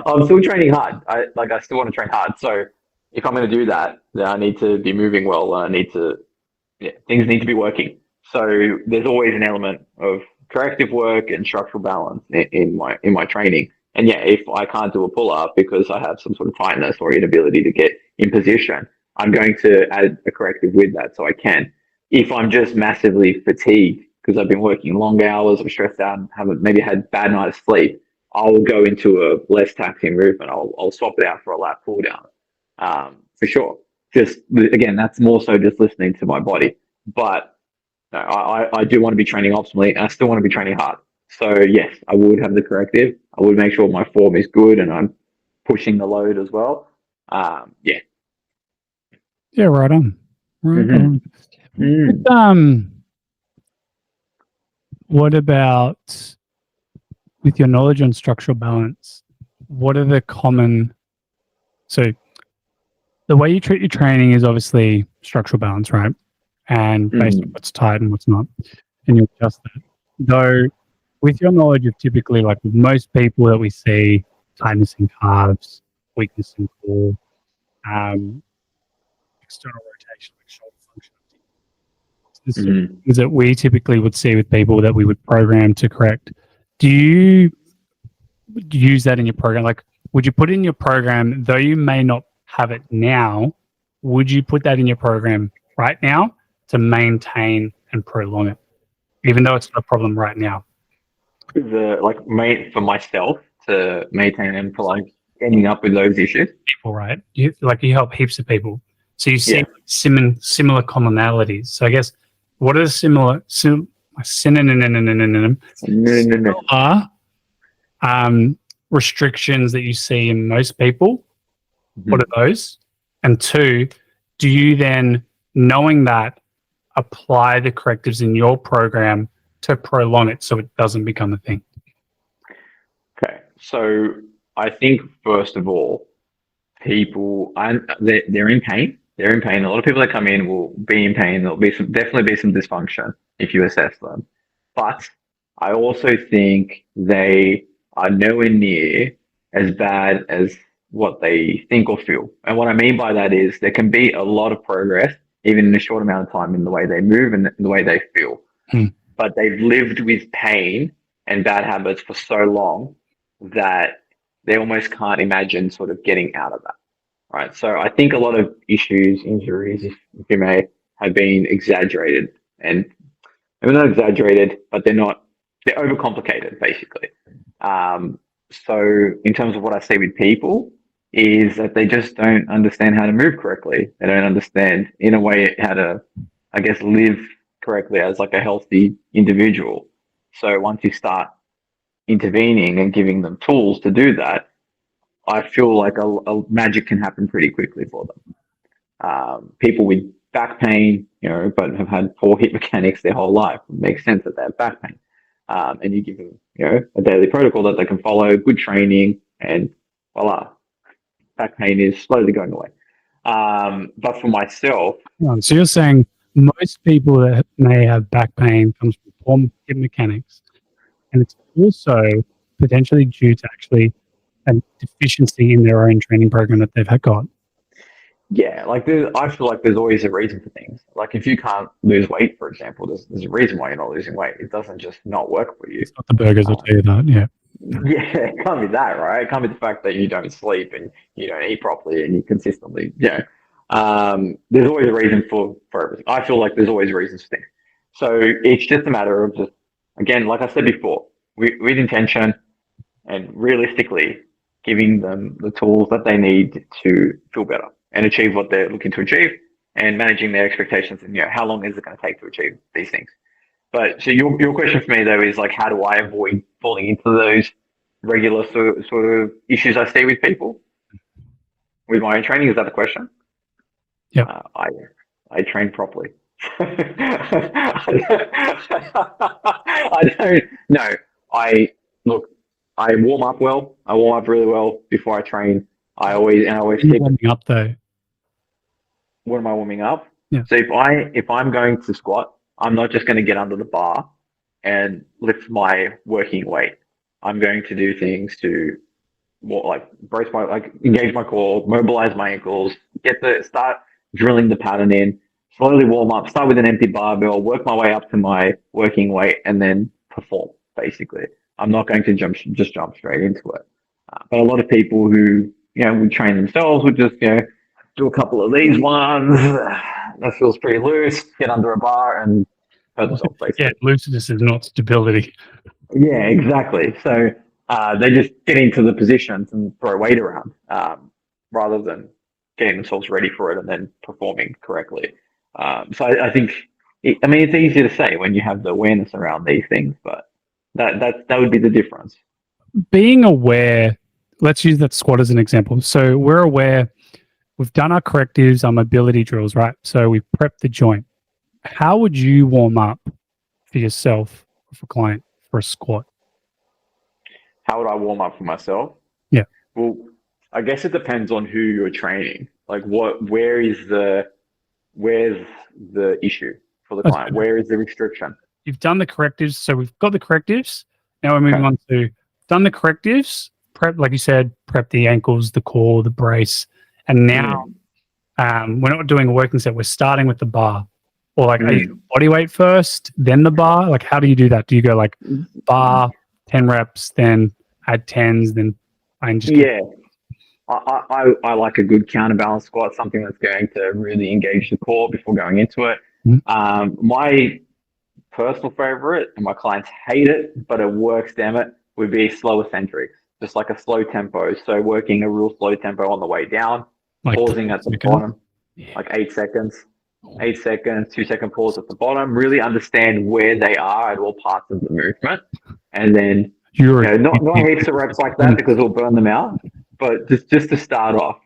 Speaker 2: I'm still training hard. I still want to train hard. So if I'm going to do that, then I need to be moving well. Things need to be working. So there's always an element of corrective work and structural balance in my training. And yeah, if I can't do a pull up because I have some sort of tightness or inability to get in position, I'm going to add a corrective with that so I can. If I'm just massively fatigued because I've been working long hours, I'm stressed out, and haven't maybe had bad night of sleep, I'll go into a less taxing movement. I'll swap it out for a lat pull down, for sure. Just again, that's more so just listening to my body. But no, I do want to be training optimally, and I still want to be training hard. So yes, I would have the corrective. I would make sure my form is good and I'm pushing the load as well. Yeah.
Speaker 1: Yeah, right on. What about with your knowledge on structural balance? What are the common? So the way you treat your training is obviously structural balance, right? And based on what's tight and what's not, and you adjust that. Though, with your knowledge of typically, like with most people that we see, tightness in calves, weakness in core, external rotation, like shoulder function. This is things that we typically would see with people that we would program to correct. Do you use that in your program? Like, would you put it in your program, though you may not have it now, would you put that in your program right now to maintain and prolong it, even though it's not a problem right now?
Speaker 2: For myself to maintain and prolong ending up with those issues.
Speaker 1: People, right? You help heaps of people. So you see similar commonalities. So I guess what are the similar restrictions that you see in most people? What are those? And two, do you then, knowing that, apply the correctives in your program to prolong it so it doesn't become a thing?
Speaker 2: Okay, so I think first of all, people they're in pain. They're in pain. A lot of people that come in will be in pain. There'll be definitely be some dysfunction if you assess them. But I also think they are nowhere near as bad as what they think or feel. And what I mean by that is there can be a lot of progress, even in a short amount of time, in the way they move and the way they feel. But they've lived with pain and bad habits for so long that they almost can't imagine sort of getting out of that. Right. So I think a lot of issues, injuries, if you may, have been exaggerated, and maybe not exaggerated, but they're overcomplicated, basically. So in terms of what I see with people is that they just don't understand how to move correctly. They don't understand in a way how to, I guess, live correctly as like a healthy individual. So once you start intervening and giving them tools to do that, I feel like a magic can happen pretty quickly for them. People with back pain, but have had poor hip mechanics their whole life, it makes sense that they have back pain. And you give them, a daily protocol that they can follow, good training, and voila, back pain is slowly going away. But for myself,
Speaker 1: So you're saying most people that may have back pain comes from poor hip mechanics, and it's also potentially due to actually a deficiency in their own training program that they've got.
Speaker 2: yeah, I feel like there's always a reason for things. Like if you can't lose weight, for example, there's a reason why you're not losing weight. It doesn't just not work for you.
Speaker 1: It's not the burgers, I'll tell you that. Yeah.
Speaker 2: Yeah, it can't be that, right? It can't be the fact that you don't sleep and you don't eat properly and you consistently, there's always a reason for everything. I feel like there's always reasons for things. So it's just a matter of just, again, like I said before, with intention and realistically giving them the tools that they need to feel better and achieve what they're looking to achieve and managing their expectations and, how long is it going to take to achieve these things. But so your question for me though is like, how do I avoid falling into those regular sort of issues I see with people with my own training? Is that the question?
Speaker 1: Yeah.
Speaker 2: I train properly. I don't know. I warm up well. I warm up really well before I train. I always keep
Speaker 1: warming up though.
Speaker 2: What am I warming up?
Speaker 1: Yeah.
Speaker 2: So if I'm going to squat, I'm not just going to get under the bar and lift my working weight. I'm going to do things to engage my core, mobilize my ankles, start drilling the pattern in, slowly warm up, start with an empty barbell, work my way up to my working weight, and then perform. Basically, I'm not going to jump straight into it. But a lot of people who would train themselves would just do a couple of these ones. That feels pretty loose. Get under a bar and hurt themselves. Basically.
Speaker 1: Yeah, looseness is not stability.
Speaker 2: Yeah, exactly. So they just get into the positions and throw weight around rather than getting themselves ready for it and then performing correctly. So I think, it's easy to say when you have the awareness around these things, but that would be the difference.
Speaker 1: Being aware, let's use that squat as an example. So we're aware, we've done our correctives, our mobility drills, right? So we've prepped the joint. How would you warm up for yourself or for a client for a squat?
Speaker 2: How would I warm up for myself?
Speaker 1: Yeah.
Speaker 2: Well, I guess it depends on who you're training. Like where's the issue for the client? Where is the restriction?
Speaker 1: You've done the correctives. So we've got the correctives. Now we're moving on to done the correctives, prep, like you said, prep the ankles, the core, the brace. And now we're not doing a working set. We're starting with the bar. Or like are you body weight first, then the bar? Like how do you do that? Do you go like bar, 10 reps, then add 10s, then
Speaker 2: I like a good counterbalance squat, something that's going to really engage the core before going into it. My personal favorite, and my clients hate it, but it works, damn it, would be slow eccentrics, just like a slow tempo. So working a real slow tempo on the way down, pausing at the bottom, like 8 seconds. 8 seconds, 2-second pause at the bottom. Really understand where they are at all parts of the movement, and then not heaps of reps like that because it'll burn them out. But just to start off,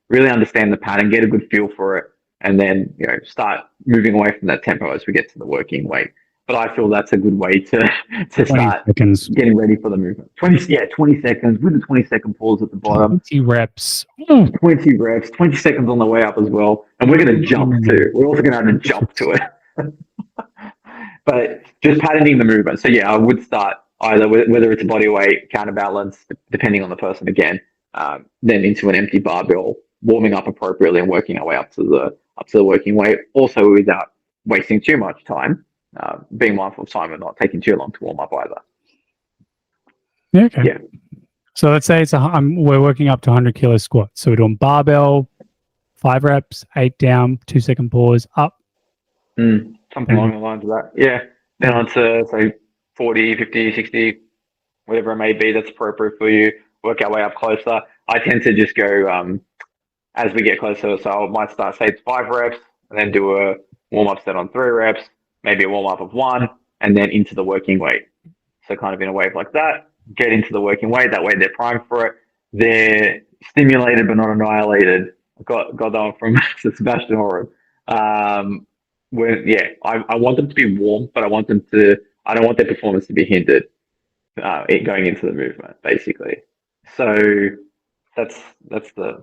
Speaker 2: really understand the pattern, get a good feel for it, and then start moving away from that tempo as we get to the working weight. But I feel that's a good way to start getting ready for the movement. 20 seconds with a 20-second pause at the bottom.
Speaker 1: 20 reps.
Speaker 2: 20 reps, 20 seconds on the way up as well. And we're going to jump too. We're also going to have to jump to it. But just patterning the movement. So I would start either whether it's a body weight, counterbalance, depending on the person again, then into an empty barbell, warming up appropriately and working our way up to the working weight. Also without wasting too much time. Being mindful of time and not taking too long to warm up either.
Speaker 1: Okay. Yeah. So let's say we're working up to 100 kilo squat. So we're doing barbell, 5 reps, 8 down, 2-second pause, up.
Speaker 2: Something along the lines of that. Yeah. Then on to say 40, 50, 60, whatever it may be that's appropriate for you. Work our way up closer. I tend to just go as we get closer. So I might start, say, it's 5 reps, and then do a warm-up set on 3 reps, maybe a warm-up of 1, and then into the working weight. So kind of in a wave like that, get into the working weight. That way they're primed for it. They're stimulated but not annihilated. I got that one from Sebastian Horan. I want them to be warm, but I don't want their performance to be hindered going into the movement, basically. So for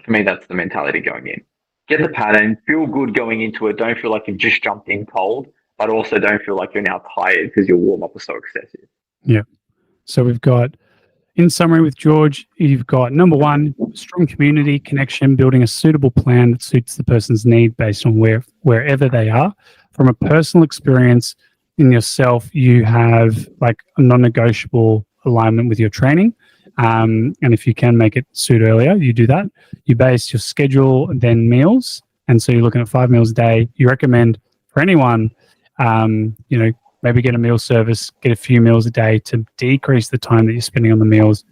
Speaker 2: me, that's the mentality going in. Get the pattern, feel good going into it. Don't feel like you've just jumped in cold, but also don't feel like you're now tired because your warm up was so excessive.
Speaker 1: Yeah. So we've got, in summary with George, you've got number 1, strong community connection, building a suitable plan that suits the person's need based on wherever they are. From a personal experience in yourself, you have like a non-negotiable alignment with your training. And if you can make it suit earlier, you do that. You base your schedule and then meals. And so you're looking at 5 meals a day. You recommend for anyone, maybe get a meal service, get a few meals a day to decrease the time that you're spending on the meals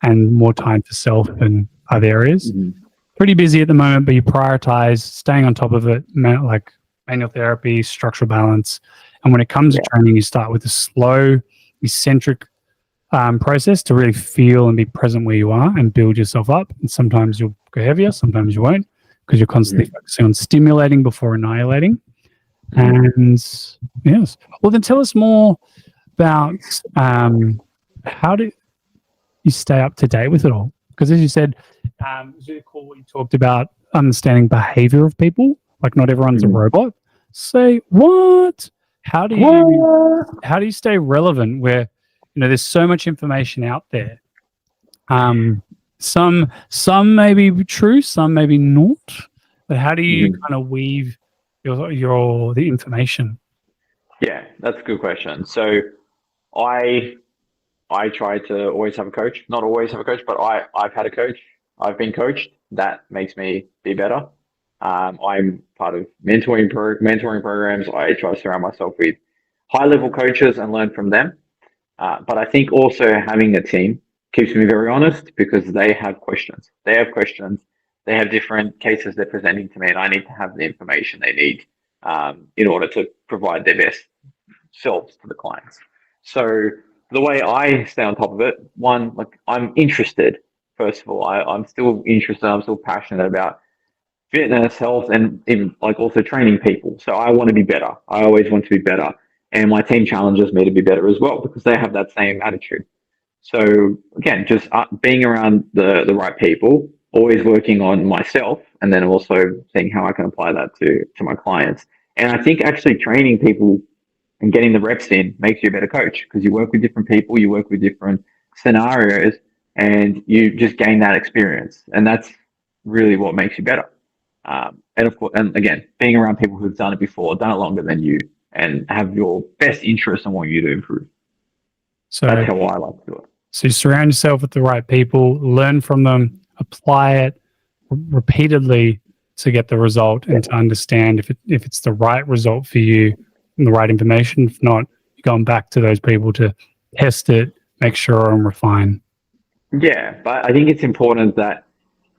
Speaker 1: and more time for self and other areas. Mm-hmm. Pretty busy at the moment, but you prioritize staying on top of it, like manual therapy, structural balance. And when it comes to training, you start with a slow, eccentric process to really feel and be present where you are and build yourself up. And sometimes you'll go heavier, sometimes you won't, because you're constantly focusing on stimulating before annihilating. And yes, well, then tell us more about how do you stay up to date with it all? Because as you said, it was really cool what you talked about, understanding behavior of people. Like not everyone's a robot. Say what? How do you stay relevant where there's so much information out there? Some may be true, some may be not. But how do you kind of weave the information?
Speaker 2: Yeah, that's a good question. So I try to always have a coach. Not always have a coach, but I've had a coach. I've been coached. That makes me be better. I'm part of mentoring programs. I try to surround myself with high-level coaches and learn from them. But I think also having a team keeps me very honest because they have questions. They have different cases they're presenting to me, and I need to have the information they need in order to provide their best selves to the clients. So the way I stay on top of it, one, like I'm interested. First of all, I'm still interested. I'm still passionate about fitness, health, and even like also training people. So I want to be better. I always want to be better. And my team challenges me to be better as well because they have that same attitude. So again, just being around the right people, always working on myself, and then also seeing how I can apply that to my clients. And I think actually training people and getting the reps in makes you a better coach because you work with different people, you work with different scenarios, and you just gain that experience. And that's really what makes you better. And of course, and again, being around people who've done it before, done it longer than you, and have your best interest and want you to improve. So that's how I like to do it.
Speaker 1: So you surround yourself with the right people, learn from them, apply it repeatedly to get the result and to understand if it's the right result for you and the right information. If not, you're going back to those people to test it, make sure and refine.
Speaker 2: Yeah, but I think it's important that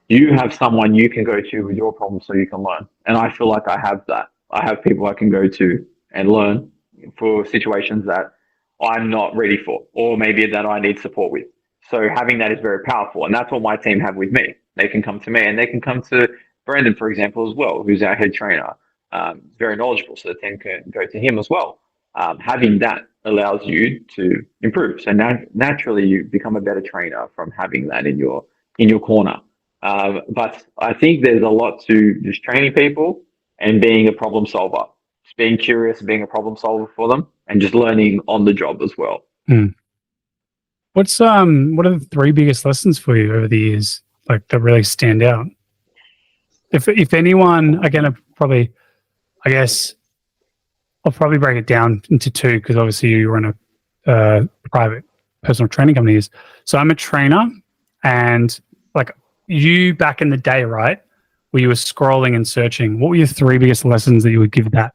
Speaker 2: you have someone you can go to with your problems so you can learn. And I feel like I have that. I have people I can go to and learn for situations that I'm not ready for, or maybe that I need support with. So having that is very powerful. And that's what my team have with me. They can come to me and they can come to Brandon, for example, as well, who's our head trainer. Very knowledgeable. So the team can go to him as well. Having that allows you to improve. So naturally you become a better trainer from having that in your corner. But I think there's a lot to just training people and being a problem solver. Just being curious, being a problem solver for them, and just learning on the job as well.
Speaker 1: What are the 3 biggest lessons for you over the years, like that really stand out? If anyone, again, I'll probably break it down into 2 because obviously you run a private personal training company. So I'm a trainer, and like you back in the day, right, where you were scrolling and searching, what were your 3 biggest lessons that you would give that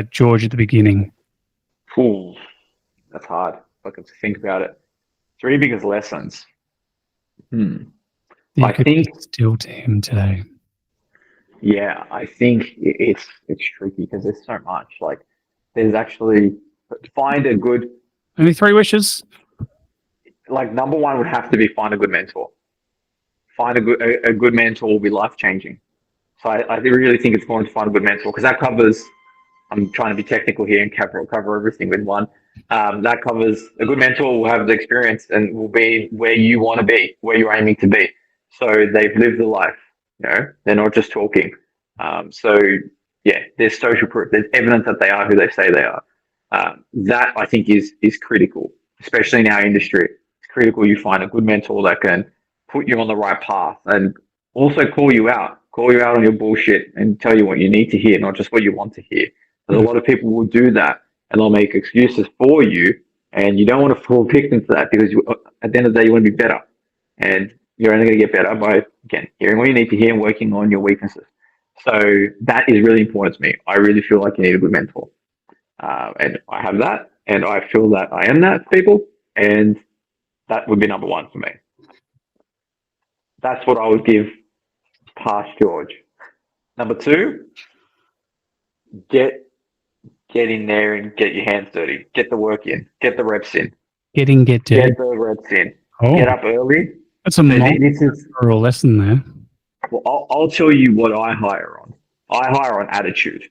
Speaker 1: George at the beginning?
Speaker 2: Ooh, that's hard. I can think about it. Three biggest lessons.
Speaker 1: You
Speaker 2: I
Speaker 1: could
Speaker 2: think,
Speaker 1: distill to him today.
Speaker 2: yeah, I think it's tricky because there's so much. Like, there's actually find a good,
Speaker 1: Only three wishes.
Speaker 2: like, number one would have to be find a good mentor. Find a good mentor will be life changing. So I really think it's important to find a good mentor because that covers. I'm trying to be technical here and cover everything with one. That covers a good mentor will have the experience and will be where you want to be, where you're aiming to be. So they've lived the life. They're not just talking. So yeah, there's social proof. There's evidence that they are who they say they are. That I think is critical, especially in our industry. It's critical you find a good mentor that can put you on the right path and also call you out on your bullshit and tell you what you need to hear, not just what you want to hear. Because a lot of people will do that and they'll make excuses for you, and you don't want to fall victim to that because at the end of the day, you want to be better, and you're only going to get better by again hearing what you need to hear and working on your weaknesses. So that is really important to me. I really feel like you need a good mentor, and I have that, and I feel that I am that for people, and that would be number one for me. That's what I would give past George. Number two, get in there and get your hands dirty. Get the work in. Get the reps in.
Speaker 1: Get
Speaker 2: Get the reps in.
Speaker 1: Oh,
Speaker 2: get up early.
Speaker 1: That's a moral lesson there.
Speaker 2: Well, I'll tell you what I hire on. I hire on attitude,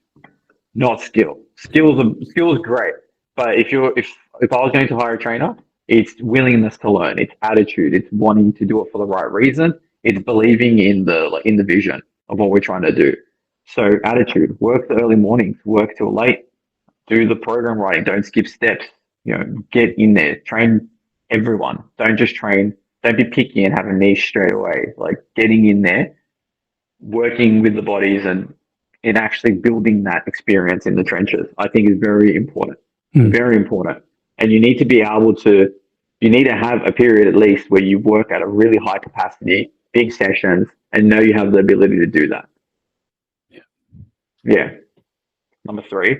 Speaker 2: not skill. Skills are great, but if I was going to hire a trainer, it's willingness to learn. It's attitude. It's wanting to do it for the right reason. It's believing in the vision of what we're trying to do. So attitude. Work the early mornings. Work till late. Do the program writing. Don't skip steps. Get in there. Train everyone. Don't just train. Don't be picky and have a niche straight away. Like getting in there, working with the bodies and actually building that experience in the trenches, I think is very important. Very important. And you need to be able to, you need to have a period at least where you work at a really high capacity, big sessions, and know you have the ability to do that. Yeah. Number three.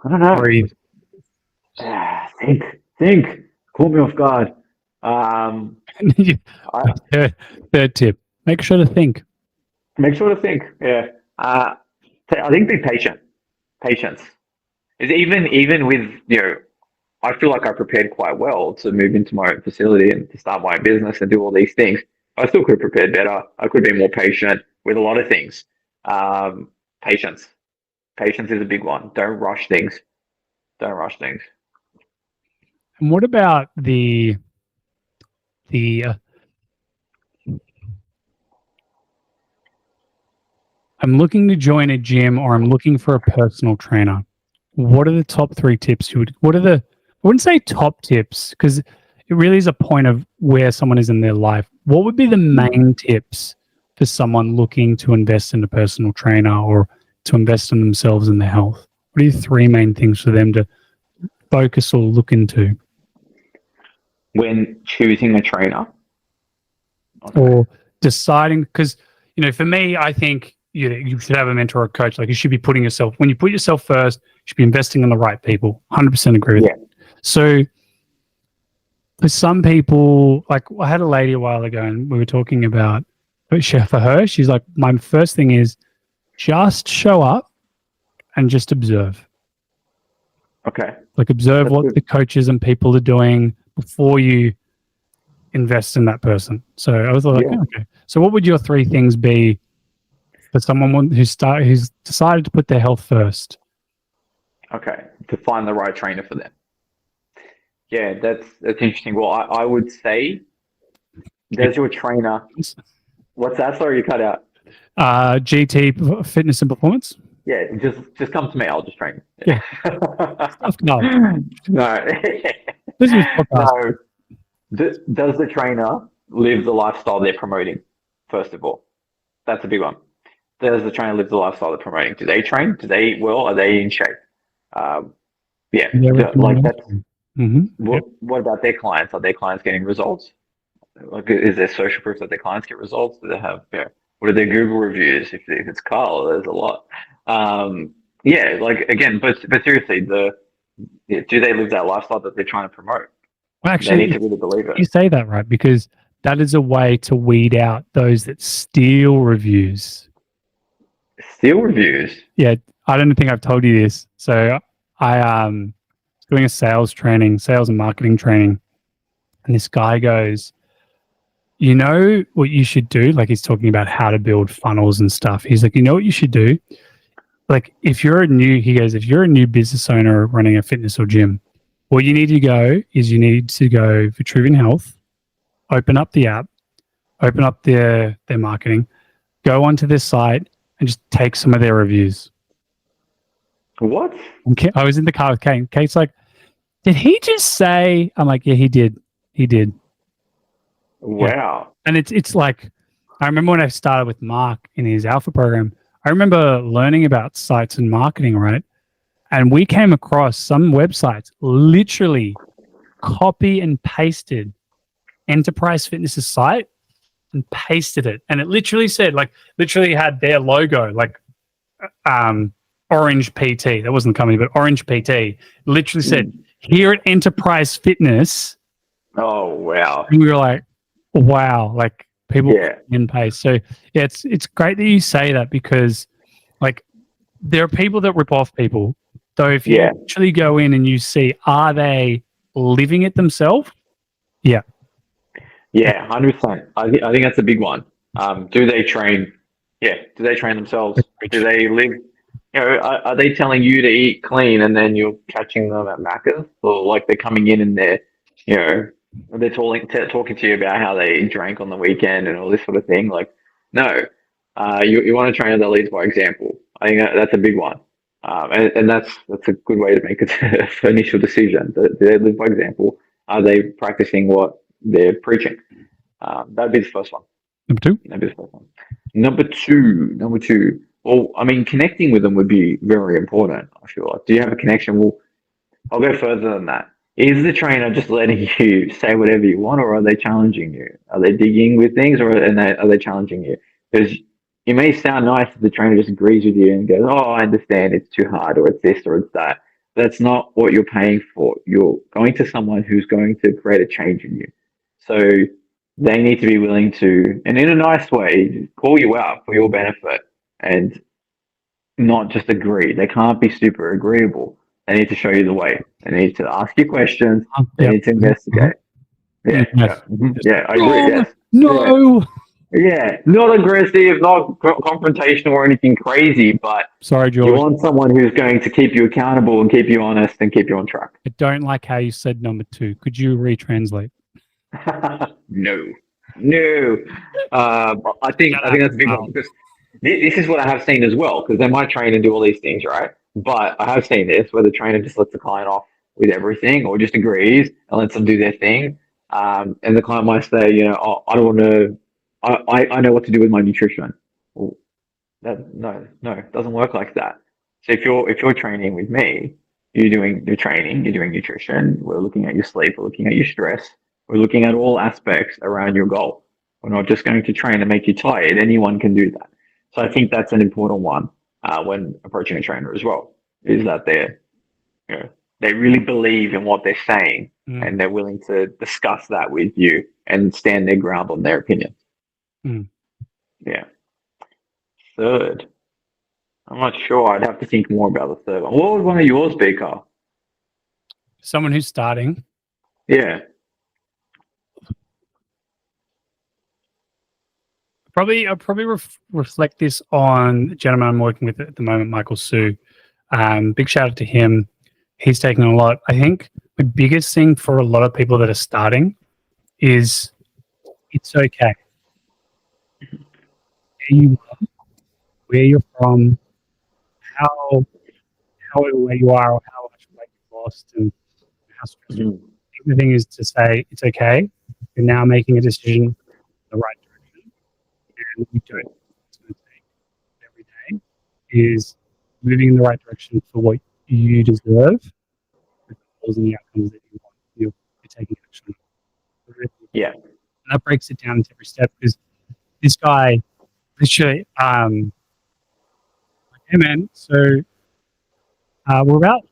Speaker 2: I don't know.
Speaker 1: Breathe.
Speaker 2: Think. Caught me off guard.
Speaker 1: Third tip. Make sure to think.
Speaker 2: Make sure to think. Yeah. I think be patient. Patience. Is even with I feel like I prepared quite well to move into my own facility and to start my own business and do all these things. I still could have prepared better. I could be more patient with a lot of things. Patience. Patience is a big one. Don't rush things.
Speaker 1: And what about the I'm looking to join a gym or I'm looking for a personal trainer. What are the top three tips I wouldn't say top tips because it really is a point of where someone is in their life. What would be the main tips for someone looking to invest in a personal trainer or to invest in themselves and their health? What are the three main things for them to focus or look into?
Speaker 2: When choosing a trainer?
Speaker 1: Okay. Or deciding, because, for me, I think you should have a mentor or a coach. Like you should be when you put yourself first, you should be investing in the right people. 100% agree with that. So for some people, like I had a lady a while ago and we were talking about, for her, she's like, my first thing is just show up and just observe.
Speaker 2: Okay.
Speaker 1: Like observe what the coaches and people are doing before you invest in that person. So I was like, okay. So what would your three things be for someone who's decided to put their health first? Okay.
Speaker 2: To find the right trainer for them. Yeah, that's interesting. Well, I would say there's your trainer. What's that? Sorry, you cut out.
Speaker 1: GT fitness and performance.
Speaker 2: Yeah, just come to me. I'll just train.
Speaker 1: Yeah. No.
Speaker 2: No.
Speaker 1: This is podcast.
Speaker 2: No. Does the trainer live the lifestyle they're promoting? First of all, that's a big one. Does the trainer live the lifestyle they're promoting? Do they train? Do they eat well? Are they in shape? Yeah. Like that's.
Speaker 1: Mm-hmm.
Speaker 2: What about their clients? Are their clients getting results? Like, is there social proof that their clients get results? Do they have? What are their Google reviews? If it's Karl, there's a lot. Like again, but seriously, do they live that lifestyle that they're trying to promote?
Speaker 1: Well,
Speaker 2: They need
Speaker 1: actually,
Speaker 2: to really believe
Speaker 1: you
Speaker 2: it.
Speaker 1: say that, right? Because that is a way to weed out those that steal reviews.
Speaker 2: Steal reviews.
Speaker 1: Yeah, I don't think I've told you this. So I doing a sales and marketing training, and this guy goes, you know what you should do? Like he's talking about how to build funnels and stuff. He's like, you know what you should do? Like if you're a new business owner running a fitness or gym, what you need to go is you need to go Vitruvian Health, open up the app, open up their marketing, go onto their site and just take some of their reviews.
Speaker 2: What?
Speaker 1: I was in the car with Kate. Kate's like, did he just say? I'm like, yeah, he did. He did.
Speaker 2: Wow.
Speaker 1: And it's like, I remember when I started with Mark in his alpha program, I remember learning about sites and marketing, right? And we came across some websites literally copy and pasted Enterprise Fitness's site and pasted it. And it literally said, like, literally had their logo, like Orange PT. That wasn't the company, but Orange PT. Literally said, here at Enterprise Fitness.
Speaker 2: Oh, wow.
Speaker 1: And we were like, wow, like people in pace. So yeah, it's great that you say that because like there are people that rip off people. So if you actually go in and you see, are they living it themselves? Yeah.
Speaker 2: Yeah, 100%. I think that's a big one. Do they train? Yeah. Do they train themselves? Do they live? You know, are they telling you to eat clean and then you're catching them at Macca's, or like they're coming in and they're, you know, they're talking to you about how they drank on the weekend and all this sort of thing? Like, no, you want to train that leads by example. I think that's a big one, and that's a good way to make an initial decision. Do they live by example? Are they practicing what they're preaching? That'd be the first one.
Speaker 1: Number two.
Speaker 2: That'd be the first one. Number two. Well, I mean, connecting with them would be very important, I feel like. Do you have a connection? Well, I'll go further than that. Is the trainer just letting you say whatever you want, or are they challenging you? Are they digging with things, or are they challenging you? Because it may sound nice if the trainer just agrees with you and goes, oh, I understand, it's too hard, or it's this, or it's that. That's not what you're paying for. You're going to someone who's going to create a change in you. So they need to be willing to, and in a nice way, call you out for your benefit and not just agree. They can't be super agreeable. They need to show you the way. They need to ask you questions. They need to investigate. Yeah, I agree. Yes.
Speaker 1: No.
Speaker 2: Yeah, not aggressive, not confrontational or anything crazy, but
Speaker 1: sorry, George.
Speaker 2: You want someone who's going to keep you accountable and keep you honest and keep you on track.
Speaker 1: I don't like how you said number two. Could you retranslate?
Speaker 2: No. I think that's a big one because this is what I have seen as well. Because they might train and do all these things, right? But I have seen this where the trainer just lets the client off with everything, or just agrees and lets them do their thing. And the client might say, you know, oh, I don't want to. I know what to do with my nutrition. Well, no, it doesn't work like that. So if you're training with me, you're doing your training, you're doing nutrition. We're looking at your sleep. We're looking at your stress. We're looking at all aspects around your goal. We're not just going to train and make you tired. Anyone can do that. So I think that's an important one when approaching a trainer as well. Is that they really believe in what they're saying and they're willing to discuss that with you and stand their ground on their opinion. Yeah. Third, I'm not sure. I'd have to think more about the third one. What would one of yours be, Karl?
Speaker 1: Someone who's starting.
Speaker 2: Yeah.
Speaker 1: I'll probably reflect this on the gentleman I'm working with at the moment, Michael Sue. Big shout out to him. He's taken a lot. I think the biggest thing for a lot of people that are starting is it's okay. Where you are, where you're from, how where you are, or how much weight you've lost, and how stressful. The thing is to say it's okay. You're now making a decision in the right direction, and you don't. It's going to take every day is moving in the right direction for what you deserve, the goals and the outcomes that you want. You're taking action.
Speaker 2: Yeah,
Speaker 1: and that breaks it down into every step because this guy literally, hey man, so we're about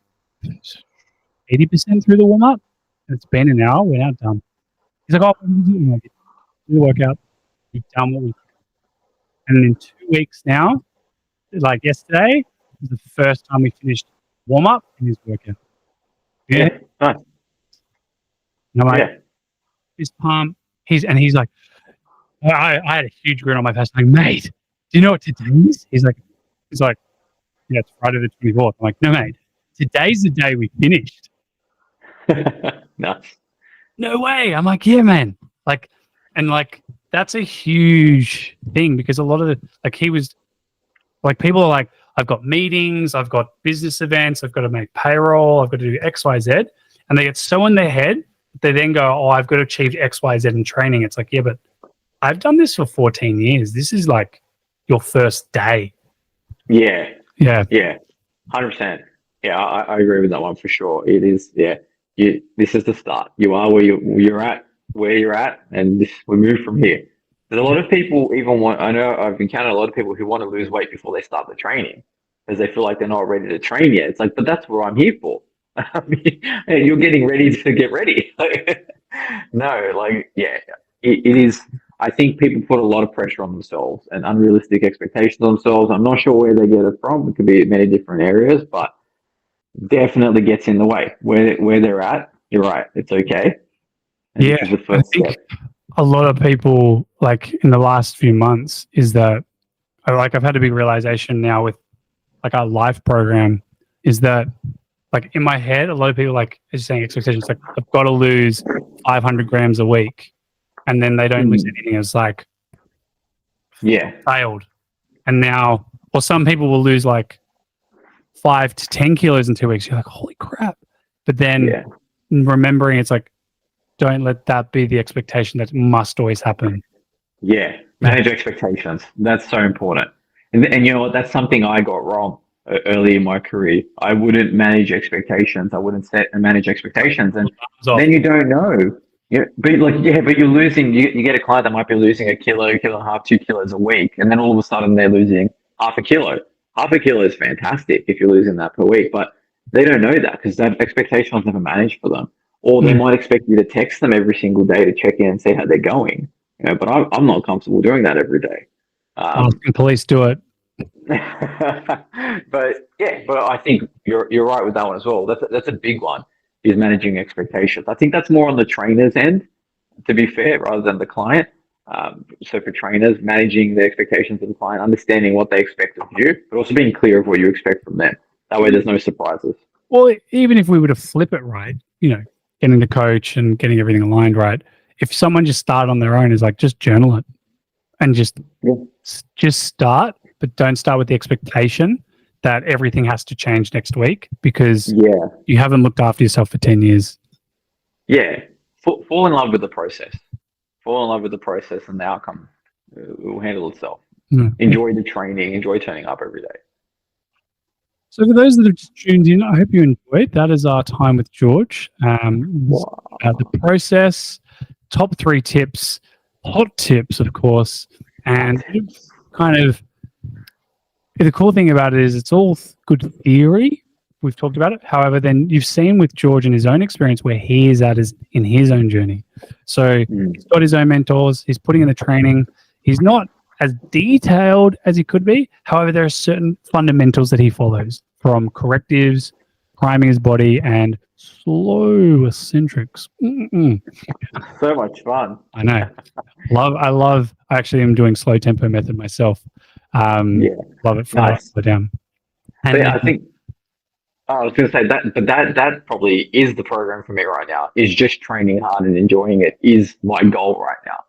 Speaker 1: 80% through the warm up. It's been an hour. We're not done. He's like, oh, what did you do? I'm like, do the workout. We've done what we can. And in 2 weeks now, like yesterday, was the first time we finished warm up in his workout.
Speaker 2: Yeah. Nice.
Speaker 1: And I'm like,
Speaker 2: Yeah.
Speaker 1: fist pump. He's like, I had a huge grin on my face. I'm like, mate, do you know what today is? He's like, yeah, it's Friday the 24th. I'm like, no, mate, today's the day we finished.
Speaker 2: Nice.
Speaker 1: No way. I'm like, yeah, man. Like, and like, that's a huge thing because a lot of he was like, people are like, I've got meetings, I've got business events, I've got to make payroll, I've got to do X, Y, Z. And they get so in their head, they then go, oh, I've got to achieve X, Y, Z in training. It's like, yeah, but I've done this for 14 years. This is like your first day.
Speaker 2: Yeah.
Speaker 1: Yeah.
Speaker 2: Yeah. 100%. Yeah, I agree with that one for sure. It is, yeah. This is the start. You are where you're at, and we move from here. There's a lot of people I know I've encountered a lot of people who want to lose weight before they start the training because they feel like they're not ready to train yet. It's like, but that's what I'm here for. I mean, you're getting ready to get ready. No, like, yeah, it is. I think people put a lot of pressure on themselves and unrealistic expectations on themselves. I'm not sure where they get it from. It could be many different areas, but definitely gets in the way. Where they're at, you're right. It's okay. And
Speaker 1: Yeah.
Speaker 2: this is the first step.
Speaker 1: A lot of people, like in the last few months, is that I've had a big realization now with like our life program is that like in my head, a lot of people like is saying expectations like I've got to lose 500 grams a week, and then they don't lose anything. It's like failed. And now, or some people will lose like 5 to 10 kilos in 2 weeks. You're like, holy crap! But then remembering, it's like, don't let that be the expectation that must always happen.
Speaker 2: Yeah, manage expectations. That's so important. And you know what? That's something I got wrong early in my career. I wouldn't manage expectations. I wouldn't set and manage expectations, and then you don't know. Yeah, but you're losing. You get a client that might be losing a kilo and a half, 2 kilos a week, and then all of a sudden they're losing half a kilo. Half a kilo is fantastic if you're losing that per week, but they don't know that because that expectation was never managed for them. Or they might expect you to text them every single day to check in and see how they're going. You know, but I'm not comfortable doing that every day.
Speaker 1: Police do it.
Speaker 2: But I think you're right with that one as well. That's a big one, is managing expectations. I think that's more on the trainer's end, to be fair, rather than the client. So for trainers, managing the expectations of the client, understanding what they expect of you, but also being clear of what you expect from them. That way there's no surprises.
Speaker 1: Well, even if we were to flip it right, you know, getting the coach and getting everything aligned right, if someone just started on their own, is like, just journal it and just start, but don't start with the expectation that everything has to change next week because you haven't looked after yourself for 10 years.
Speaker 2: Yeah. Fall in love with the process. Fall in love with the process, and the outcome will handle itself. Enjoy the training. Enjoy turning up every day.
Speaker 1: So for those that have just tuned in, I hope you enjoyed. That is our time with George. The process, top 3 tips, hot tips, of course, and kind of the cool thing about it is it's all good theory. We've talked about it. However, then you've seen with George in his own experience where he is at in his own journey. So he's got his own mentors. He's putting in the training. He's not as detailed as he could be. However, there are certain fundamentals that he follows, from correctives, priming his body, and slow eccentrics.
Speaker 2: So much fun.
Speaker 1: I know. I actually am doing slow tempo method myself. Love it. Nice. Down. And
Speaker 2: I think I was going to say that, but that probably is the program for me right now. Is just training hard and enjoying it is my goal right now.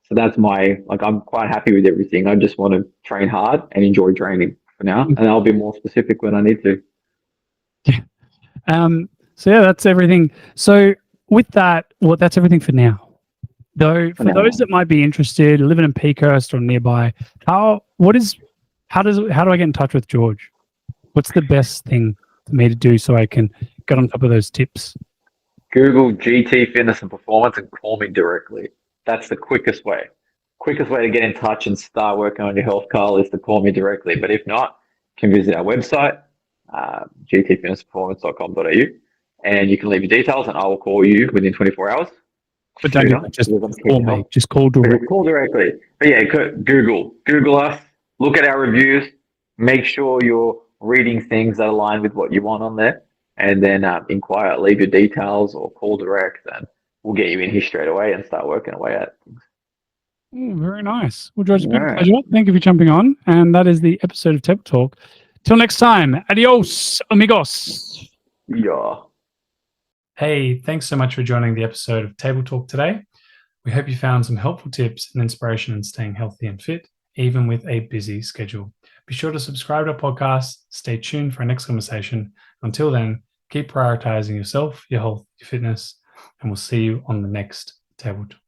Speaker 2: So that's I'm quite happy with everything. I just want to train hard and enjoy training for now, and I'll be more specific when I need to.
Speaker 1: So that's everything. So with that, that's everything for now. Though for those that might be interested, living in Peakhurst or nearby, how do I get in touch with George? What's the best thing for me to do so I can get on top of those tips?
Speaker 2: Google GT Fitness and Performance and call me directly. That's the quickest way. Quickest way to get in touch and start working on your health, Karl, is to call me directly. But if not, you can visit our website, gtfitnessperformance.com.au, and you can leave your details, and I will call you within 24 hours.
Speaker 1: But don't do
Speaker 2: Sooner,
Speaker 1: that. Just
Speaker 2: because I'm keen
Speaker 1: call
Speaker 2: to
Speaker 1: me.
Speaker 2: help.
Speaker 1: Just call directly.
Speaker 2: Call directly. But yeah, Google us, look at our reviews, make sure you're reading things that align with what you want on there, and then inquire, leave your details or call direct, and we'll get you in here straight away and start working away at things.
Speaker 1: Very nice. Well, George, it's been a
Speaker 2: Alright.
Speaker 1: pleasure. Thank you for jumping on. And that is the episode of Table Talk. Till next time. Adios, amigos.
Speaker 2: Yeah.
Speaker 1: Hey, thanks so much for joining the episode of Table Talk today. We hope you found some helpful tips and inspiration in staying healthy and fit, even with a busy schedule. Be sure to subscribe to our podcast. Stay tuned for our next conversation. Until then, keep prioritizing yourself, your health, your fitness, and we'll see you on the next Table Talk.